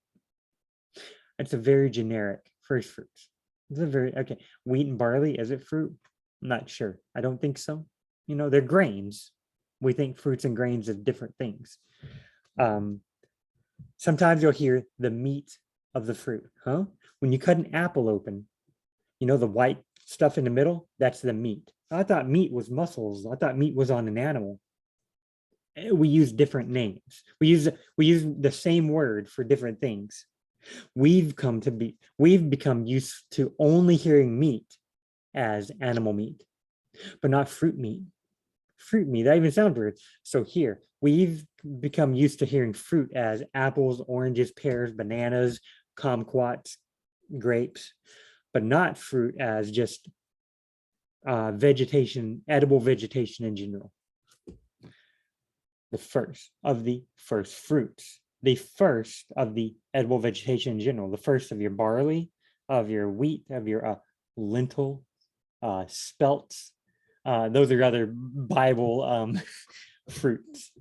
It's a very generic first fruits. It's a very, okay. Wheat and barley, is it fruit? I'm not sure. I don't think so. They're grains. We think fruits and grains are different things. Sometimes you'll hear the meat of the fruit, huh? When you cut an apple open, the white stuff in the middle, that's the meat. I thought meat was muscles. I thought meat was on an animal. We use different names. We use the same word for different things. We've become used to only hearing meat as animal meat, but not fruit meat. Fruit meat, that even sounds weird. So here, we've become used to hearing fruit as apples, oranges, pears, bananas, kumquats, grapes, but not fruit as just vegetation, edible vegetation in general. The first of the first fruits, the first of the edible vegetation in general, the first of your barley, of your wheat, of your lentil, spelts. Those are other Bible fruits,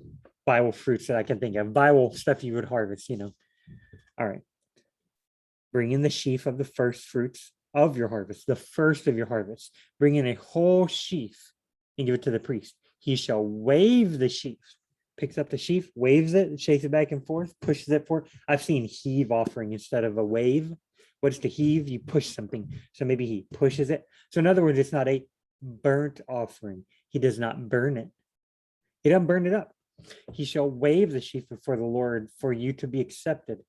Bible fruits that I can think of, Bible stuff you would harvest, All right. Bring in the sheaf of the first fruits of your harvest, the first of your harvest. Bring in a whole sheaf and give it to the priest. He shall wave the sheaf, picks up the sheaf, waves it, shakes it back and forth, pushes it forward. I've seen heave offering instead of a wave. What's to heave? You push something. So maybe he pushes it. So in other words, it's not a burnt offering. He does not burn it. He doesn't burn it up. He shall wave the sheaf before the Lord for you to be accepted.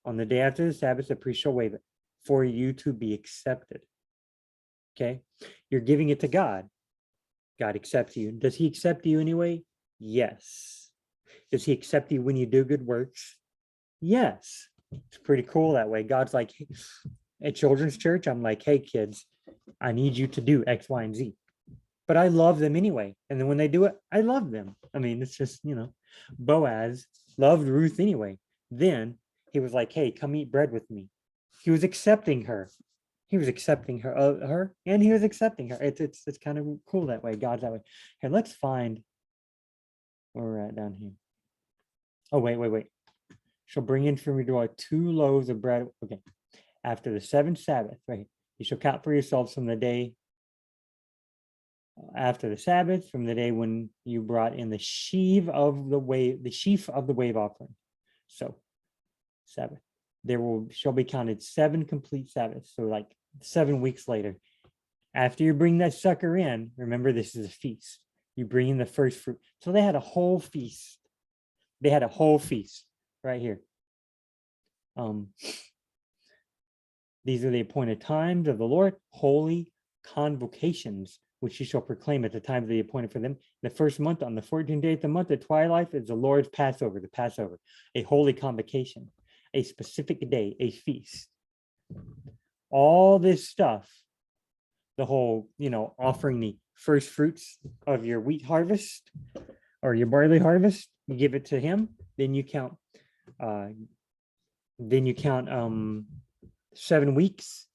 On the day after the Sabbath, the priest shall wave it for you to be accepted. Okay? You're giving it to God. God accepts you. Does he accept you anyway? Yes. Does he accept you when you do good works? Yes. It's pretty cool that way. God's like, at children's church, I'm like, hey, kids, I need you to do X, Y, and Z. But I love them anyway. And then when they do it, I love them. I mean, it's just, Boaz loved Ruth anyway. Then he was like, hey, come eat bread with me. He was accepting her. He was accepting her, and he was accepting her. It's kind of cool that way. God's that way. Here, let's find where we're at down here. Oh, wait. Shall bring in from your door 2 loaves of bread. Okay. After the 7th Sabbath, right? You shall count for yourselves from the day after the Sabbath, from the day when you brought in the sheaf of the wave offering. So, Sabbath. Shall be counted 7 complete Sabbaths. So like 7 weeks later. After you bring that sucker in, remember this is a feast. You bring in the first fruit. So they had a whole feast. They had a whole feast right here. These are the appointed times of the Lord, holy convocations, which you shall proclaim at the times that he appointed for them. The first month, on the 14th day of the month, at twilight, is the Lord's Passover, the Passover, a holy convocation, a specific day, a feast. All this stuff, the whole, offering the first fruits of your wheat harvest or your barley harvest, you give it to him, then you count 7 weeks.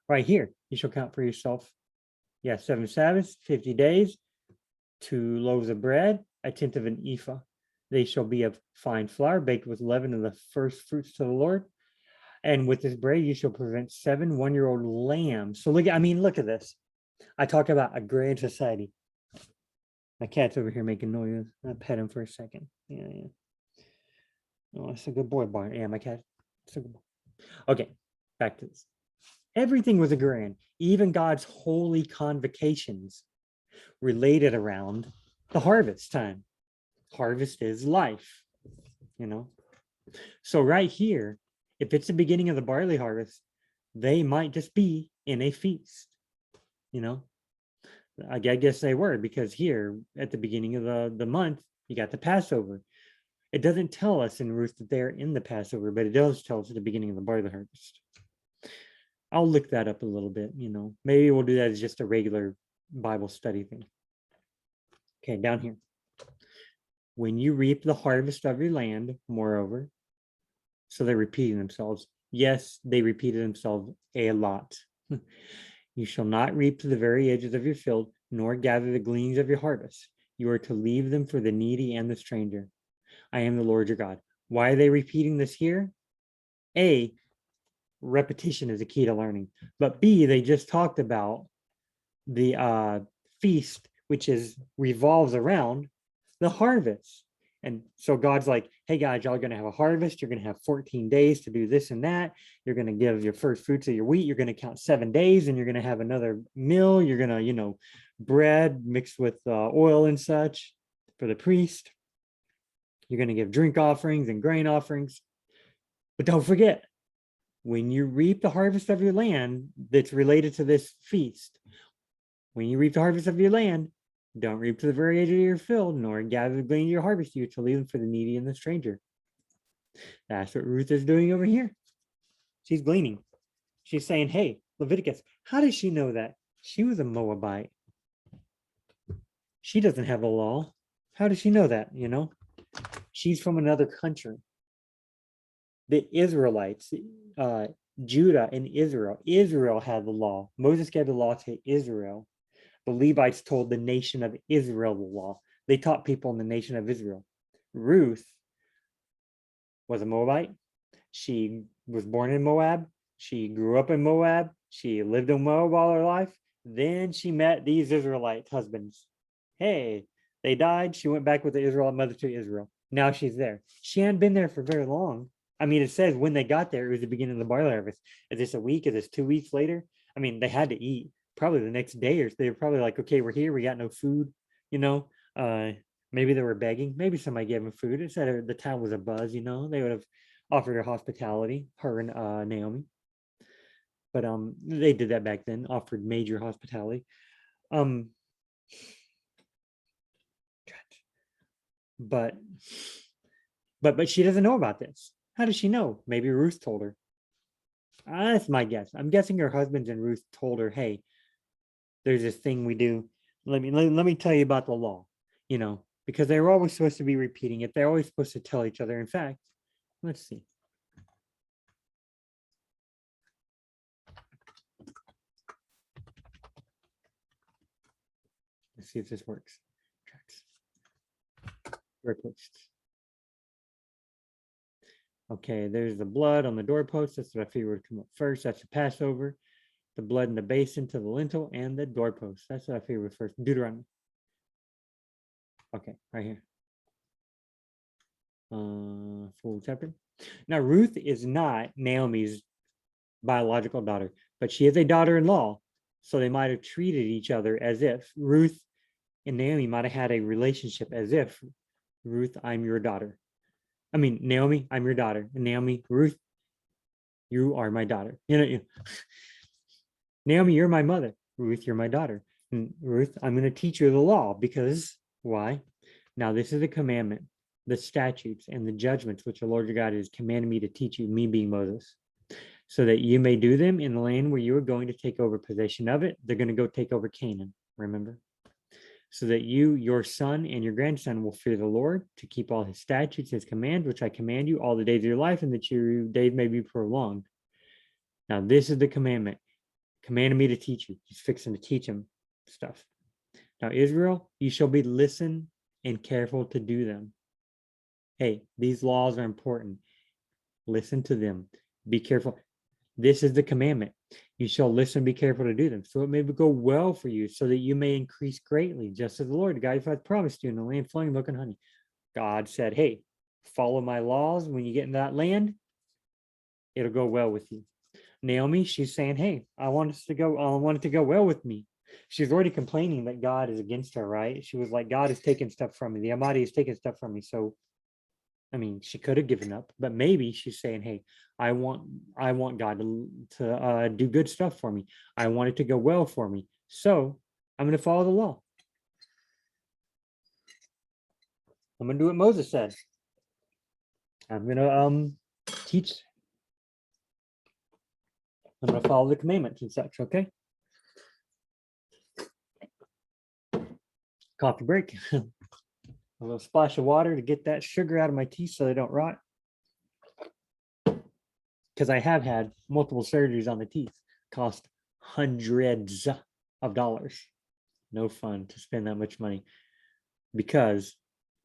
Right here, you shall count for yourself. 7 Sabbaths, 50 days, 2 loaves of bread, 1/10 of an ephah. They shall be of fine flour, baked with leaven of the first fruits to the Lord. And with this bread, you shall present 7 one-year-old lambs. So look at this. I talk about agrarian society. My cat's over here making noise. I'll pet him for a second. Yeah. Oh, that's a good boy, Barn. Yeah, my cat. It's a good boy. Okay, back to this. Everything was agrarian. Even God's holy convocations related around the harvest time. Harvest is life, So right here, if it's the beginning of the barley harvest, they might just be in a feast, I guess they were, because here at the beginning of the month, you got the Passover. It doesn't tell us in Ruth that they're in the Passover, but it does tell us at the beginning of the barley harvest. I'll look that up a little bit, maybe we'll do that as just a regular Bible study thing. Okay, down here. When you reap the harvest of your land, moreover, so they're repeating themselves. Yes, they repeated themselves a lot. You shall not reap to the very edges of your field, nor gather the gleanings of your harvest. You are to leave them for the needy and the stranger. I am the Lord your God. Why are they repeating this here? A, repetition is a key to learning. But B, they just talked about the feast, which is revolves around the harvest. And so God's like, hey guys, y'all are going to have a harvest. You're going to have 14 days to do this and that. You're going to give your first fruits of your wheat. You're going to count 7 days, and you're going to have another meal. You're going to, bread mixed with oil and such for the priest. You're going to give drink offerings and grain offerings. But don't forget, when you reap the harvest of your land that's related to this feast, when you reap the harvest of your land, don't reap to the very edge of your field, nor gather the grain of your harvest you to leave them for the needy and the stranger. That's what Ruth is doing over here. She's gleaning. She's saying, hey, Leviticus, how does she know that? She was a Moabite. She doesn't have a law. How does she know that? She's from another country. The Israelites, Judah and Israel had the law. Moses gave the law to Israel. The Levites told the nation of Israel the law. They taught people in the nation of Israel. Ruth was a Moabite. She was born in Moab. She grew up in Moab. She lived in Moab all her life. Then she met these Israelite husbands. Hey, they died. She went back with the Israelite mother to Israel. Now she's there. She hadn't been there for very long. I mean, it says when they got there, it was the beginning of the barley harvest. Is this a week? Is this 2 weeks later? I mean, they had to eat. Probably the next day, or they were probably like, okay, we're here, we got no food, maybe they were begging, maybe somebody gave them food. It said the town was a buzz, they would have offered her hospitality, her and Naomi. But they did that back then, offered major hospitality. But she doesn't know about this. How does she know? Maybe Ruth told her. That's my guess. I'm guessing her husband and Ruth told her, hey, there's this thing we do. Let me tell you about the law, because they were always supposed to be repeating it. They're always supposed to tell each other. In fact, let's see. Let's see if this works. Tracks. Doorposts. Okay, there's the blood on the doorpost. That's what I figured would come up first. That's the Passover. The blood in the basin to the lintel and the doorpost. That's what I figured was first. Deuteronomy. Okay, right here. Full chapter. Now, Ruth is not Naomi's biological daughter, but she is a daughter-in-law. So they might have treated each other as if Ruth and Naomi might have had a relationship as if, Ruth, I'm your daughter. I mean, Naomi, I'm your daughter. And Naomi, Ruth, you are my daughter. Naomi, you're my mother. Ruth, you're my daughter. And Ruth, I'm going to teach you the law because why? Now, this is a commandment, the statutes and the judgments which the Lord your God has commanded me to teach you, me being Moses, so that you may do them in the land where you are going to take over possession of it. They're going to go take over Canaan, remember? So that you, your son, and your grandson will fear the Lord to keep all his statutes, his commands, which I command you all the days of your life, and that your days may be prolonged. Now, this is the commandment. Commanded me to teach you. He's fixing to teach him stuff. Now, Israel, you shall be listen and careful to do them. Hey, these laws are important. Listen to them. Be careful. This is the commandment. You shall listen, be careful to do them, so it may go well for you, so that you may increase greatly, just as the Lord God hath promised you in the land flowing milk and honey. God said, hey, follow my laws. When you get in that land, it'll go well with you. Naomi, she's saying, hey, I want it to go well with me. She's already complaining that God is against her, right? She was like, God is taking stuff from me. The Almighty is taking stuff from me. So, I mean, she could have given up, but maybe she's saying, hey, I want God to do good stuff for me. I want it to go well for me. So I'm going to follow the law. I'm going to do what Moses said. I'm going to teach. I'm going to follow the commandments and such, okay? Coffee break. A little splash of water to get that sugar out of my teeth so they don't rot. Because I have had multiple surgeries on the teeth. Cost hundreds of dollars. No fun to spend that much money because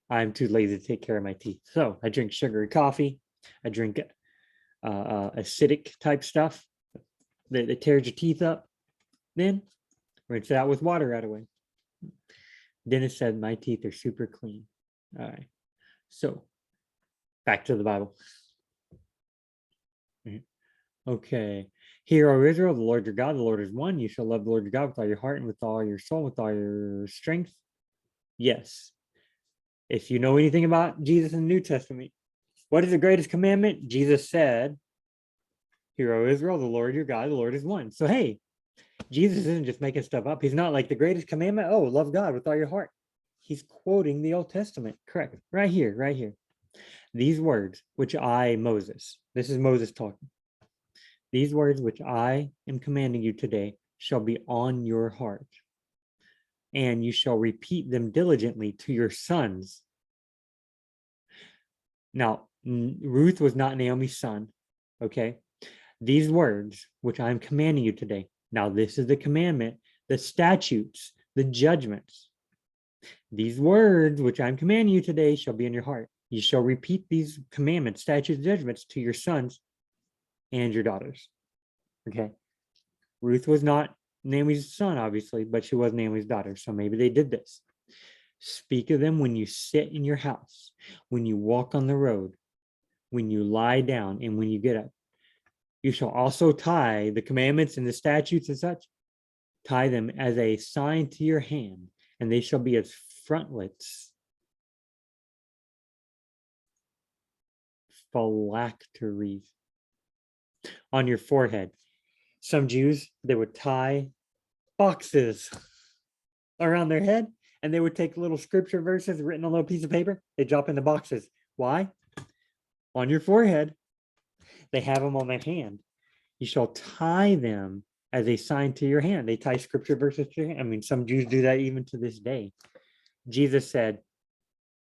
I'm too lazy to take care of my teeth. So I drink sugary coffee. I drink acidic type stuff that tears your teeth up, then rinse it out with water right away. Dennis said, my teeth are super clean. All right. So back to the Bible. Okay. Hear, O Israel, the Lord your God, the Lord is one. You shall love the Lord your God with all your heart and with all your soul, with all your strength. Yes. If you know anything about Jesus in the New Testament, what is the greatest commandment? Jesus said, Hear, O Israel, the Lord your God, the Lord is one. So, hey, Jesus isn't just making stuff up. He's not like the greatest commandment. Oh, love God with all your heart. He's quoting the Old Testament. Correct. Right here, right here. These words, which I, Moses, this is Moses talking. These words which I am commanding you today shall be on your heart, and you shall repeat them diligently to your sons. Now, Ruth was not Naomi's son, okay? These words which I am commanding you today. Now, this is the commandment, the statutes, the judgments. These words which I am commanding you today shall be in your heart. You shall repeat these commandments, statutes, judgments to your sons and your daughters. Okay. Ruth was not Naomi's son, obviously, but she was Naomi's daughter. So maybe they did this. Speak of them when you sit in your house, when you walk on the road, when you lie down, and when you get up. You shall also tie the commandments and the statutes and such, tie them as a sign to your hand, and they shall be as frontlets, phylacteries, on your forehead. Some Jews, they would tie boxes around their head, and they would take little scripture verses written on a little piece of paper. They drop in the boxes. Why? On your forehead. They have them on their hand. You shall tie them as a sign to your hand. They tie scripture verses to your hand. I mean, some Jews do that even to this day. Jesus said,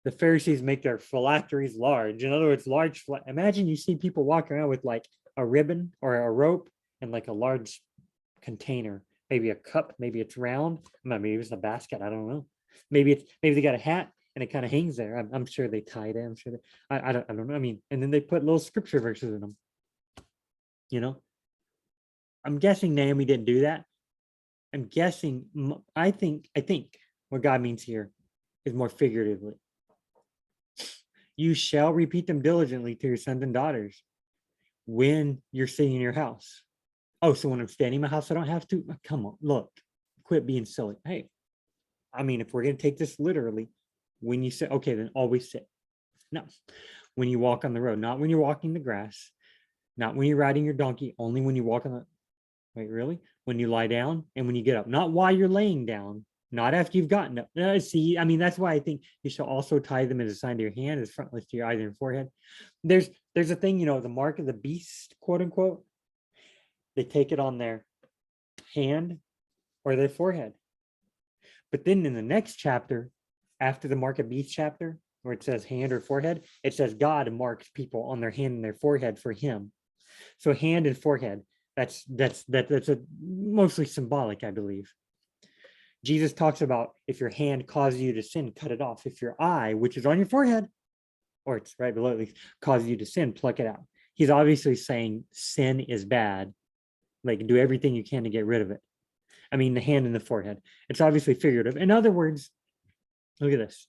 the Pharisees make their phylacteries large. In other words, large. Imagine you see people walking around with like a ribbon or a rope and like a large container, maybe a cup, maybe it's round, maybe it's a basket. I don't know. Maybe they got a hat and it kind of hangs there. I'm sure they tied it. I'm sure I don't know. I mean, and then they put little scripture verses in them. You know, I'm guessing Naomi didn't do that. I'm guessing. I think what God means here is more figuratively. You shall repeat them diligently to your sons and daughters when you're sitting in your house. Oh, so when I'm standing in my house, I don't have to? Come on, look, quit being silly. Hey, I mean, if we're going to take this literally, when you sit, okay, then always sit. No, when you walk on the road, not when you're walking the grass, not when you're riding your donkey, only when you walk on the, wait, really? When you lie down and when you get up, not while you're laying down, not after you've gotten up. See, I mean, that's why I think you shall also tie them as a sign to your hand, as frontlets to your eyes and forehead. There's a thing, you know, the mark of the beast, quote unquote. They take it on their hand or their forehead. But then in the next chapter, after the mark of beast chapter, where it says hand or forehead, it says God marks people on their hand and their forehead for him. So hand and forehead, that's a mostly symbolic, I believe. Jesus talks about if your hand causes you to sin, cut it off. If your eye, which is on your forehead, or it's right below at least, causes you to sin, pluck it out. He's obviously saying sin is bad. Like, do everything you can to get rid of it. I mean, the hand and the forehead. It's obviously figurative. In other words, look at this.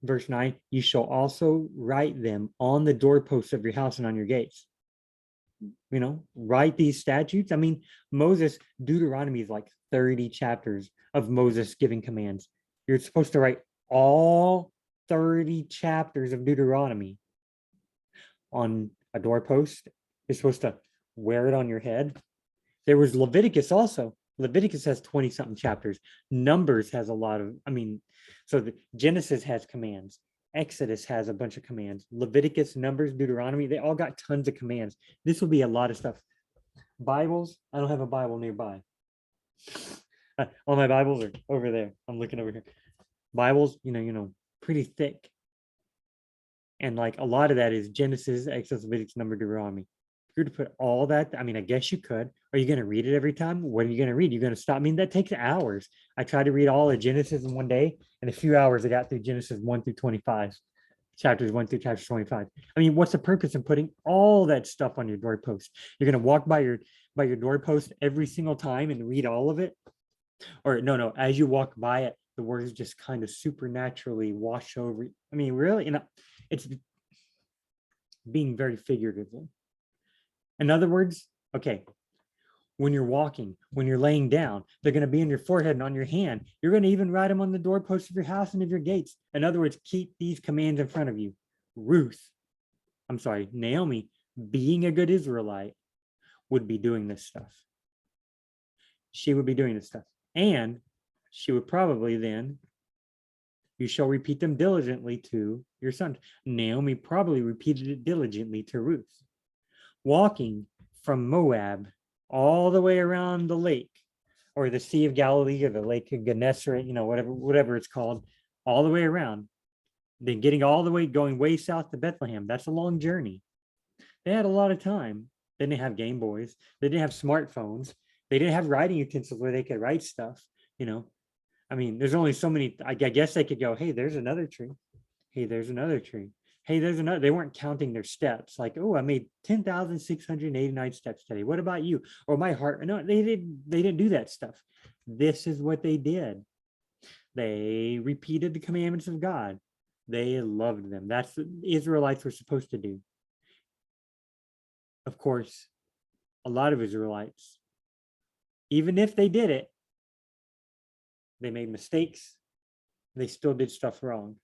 Verse 9, you shall also write them on the doorposts of your house and on your gates. You know, write these statutes. I mean, Moses, Deuteronomy is like 30 chapters of Moses giving commands. You're supposed to write all 30 chapters of Deuteronomy on a doorpost. You're supposed to wear it on your head. There was Leviticus also. Leviticus has 20 something chapters. Numbers has a lot of, I mean, so the Genesis has commands. Exodus has a bunch of commands. Leviticus, Numbers, Deuteronomy, they all got tons of commands. This will be a lot of stuff. Bibles, I don't have a Bible nearby. All my Bibles are over there. I'm looking over here. Bibles, you know, pretty thick. And like a lot of that is Genesis, Exodus, Leviticus, Number, Deuteronomy. If you're to put all that, I mean, I guess you could. Are you going to read it every time? What are you going to read? You're going to stop. I mean, that takes hours. I tried to read all of Genesis in one day. In a few hours, I got through Genesis 1 through 25. chapters 1 through chapter 25. I mean, what's the purpose of putting all that stuff on your doorpost? You're going to walk by your doorpost every single time and read all of it? Or no, as you walk by it, the words just kind of supernaturally wash over. I mean, really, it's being very figurative. In other words, okay, when you're walking, when you're laying down, they're going to be on your forehead and on your hand. You're going to even write them on the doorposts of your house and of your gates. In other words, keep these commands in front of you. Naomi, being a good Israelite, would be doing this stuff. She would be doing this stuff. And she would probably then, you shall repeat them diligently to your son. Naomi probably repeated it diligently to Ruth. Walking from Moab all the way around the lake or the Sea of Galilee or the Lake of Gennesaret, whatever it's called, all the way around, then going way south to Bethlehem. That's a long journey. They had a lot of time. They didn't have Game Boys. They didn't have smartphones. They didn't have writing utensils where they could write stuff. I mean, there's only so many. I guess they could go, hey, there's another tree. Hey, there's another tree. Hey, there's another. They weren't counting their steps. Like, oh, I made 10,689 steps today. What about you? Or my heart. No, they didn't do that stuff. This is what they did. They repeated the commandments of God. They loved them. That's what Israelites were supposed to do. Of course, a lot of Israelites, even if they did it, they made mistakes. They still did stuff wrong.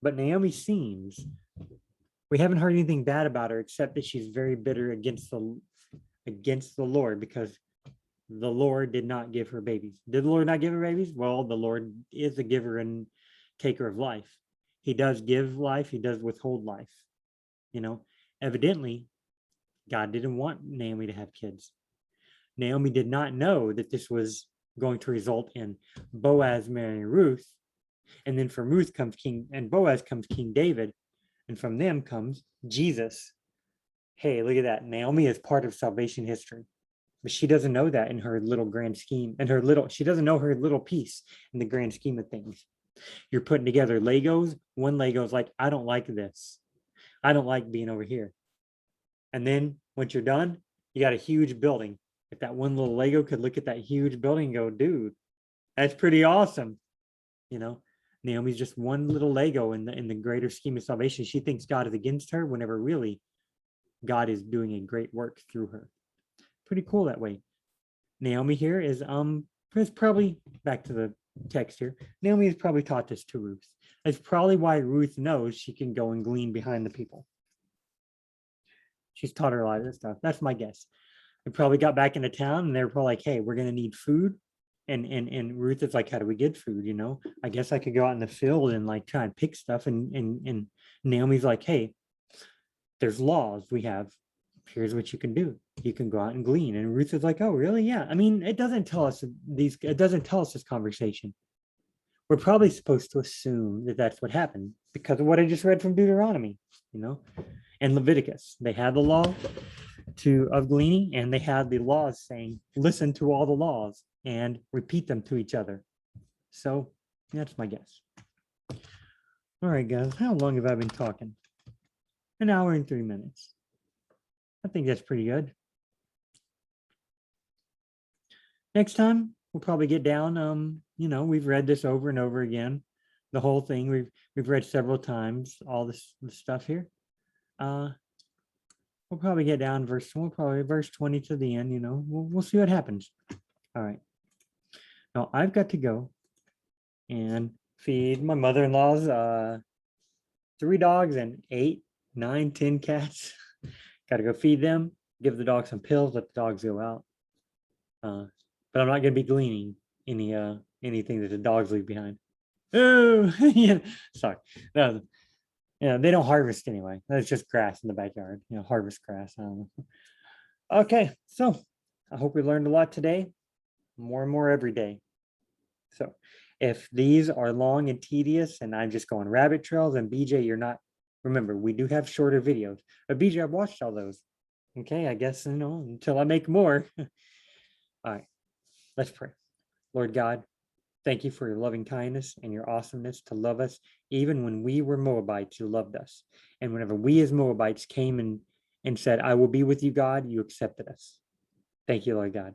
But Naomi seems, we haven't heard anything bad about her except that she's very bitter against the Lord because the Lord did not give her babies. Did the Lord not give her babies? Well, the Lord is a giver and taker of life. He does give life. He does withhold life. Evidently, God didn't want Naomi to have kids. Naomi did not know that this was going to result in Boaz marrying Ruth. And then from Ruth comes Boaz comes King David. And from them comes Jesus. Hey, look at that. Naomi is part of salvation history. But she doesn't know that in her little grand scheme. She doesn't know her little piece in the grand scheme of things. You're putting together Legos. One Lego is like, I don't like this. I don't like being over here. And then once you're done, you got a huge building. If that one little Lego could look at that huge building and go, dude, that's pretty awesome. Naomi's just one little Lego in the greater scheme of salvation. She thinks God is against her whenever really God is doing a great work through her. Pretty cool that way. Naomi here is probably, back to the text here, Naomi has probably taught this to Ruth. That's probably why Ruth knows she can go and glean behind the people. She's taught her a lot of this stuff. That's my guess. They probably got back into town and they're probably like, hey, we're going to need food. And Ruth is like, how do we get food? I guess I could go out in the field and like try and pick stuff. And Naomi's like, hey, there's laws we have. Here's what you can do. You can go out and glean. And Ruth is like, oh, really? Yeah. I mean, it doesn't tell us this conversation. We're probably supposed to assume that that's what happened because of what I just read from Deuteronomy, and Leviticus. They had the law of gleaning, and they had the laws saying, listen to all the laws and repeat them to each other. So that's my guess. All right, guys, how long have I been talking? 1 hour and 3 minutes. I think that's pretty good. Next time, we'll probably get down. We've read this over and over again. The whole thing we've read several times, all this stuff here. We'll probably get down verse 20 to the end, we'll see what happens. All right. Now I've got to go and feed my mother-in-law's 3 dogs and 8, 9, 10 cats. Got to go feed them, give the dogs some pills, let the dogs go out. But I'm not going to be gleaning anything that the dogs leave behind. Oh, yeah. Sorry. No, they don't harvest anyway. That's just grass in the backyard. Harvest grass. I don't know. Okay, so I hope we learned a lot today. More and more every day. So if these are long and tedious and I'm just going rabbit trails, and BJ, you're not, remember, we do have shorter videos. But BJ, I've watched all those. Okay, I guess, until I make more. All right, let's pray. Lord God, Thank you for your loving kindness and your awesomeness to love us. Even when we were Moabites, you loved us. And whenever we as Moabites came and said, I will be with you, God, you accepted us. Thank you, Lord God.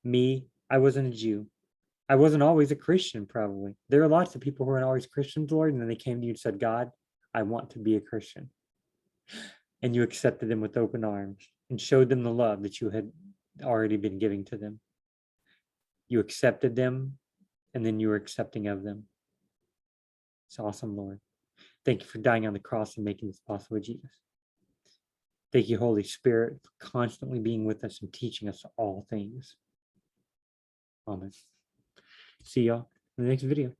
Me, I wasn't a Jew. I wasn't always a Christian, probably. There are lots of people who aren't always Christians, Lord, and then they came to you and said, God, I want to be a Christian. And you accepted them with open arms and showed them the love that you had already been giving to them. You accepted them, and then you were accepting of them. It's awesome, Lord. Thank you for dying on the cross and making this possible, Jesus. Thank you, Holy Spirit, for constantly being with us and teaching us all things. Amen. See y'all in the next video.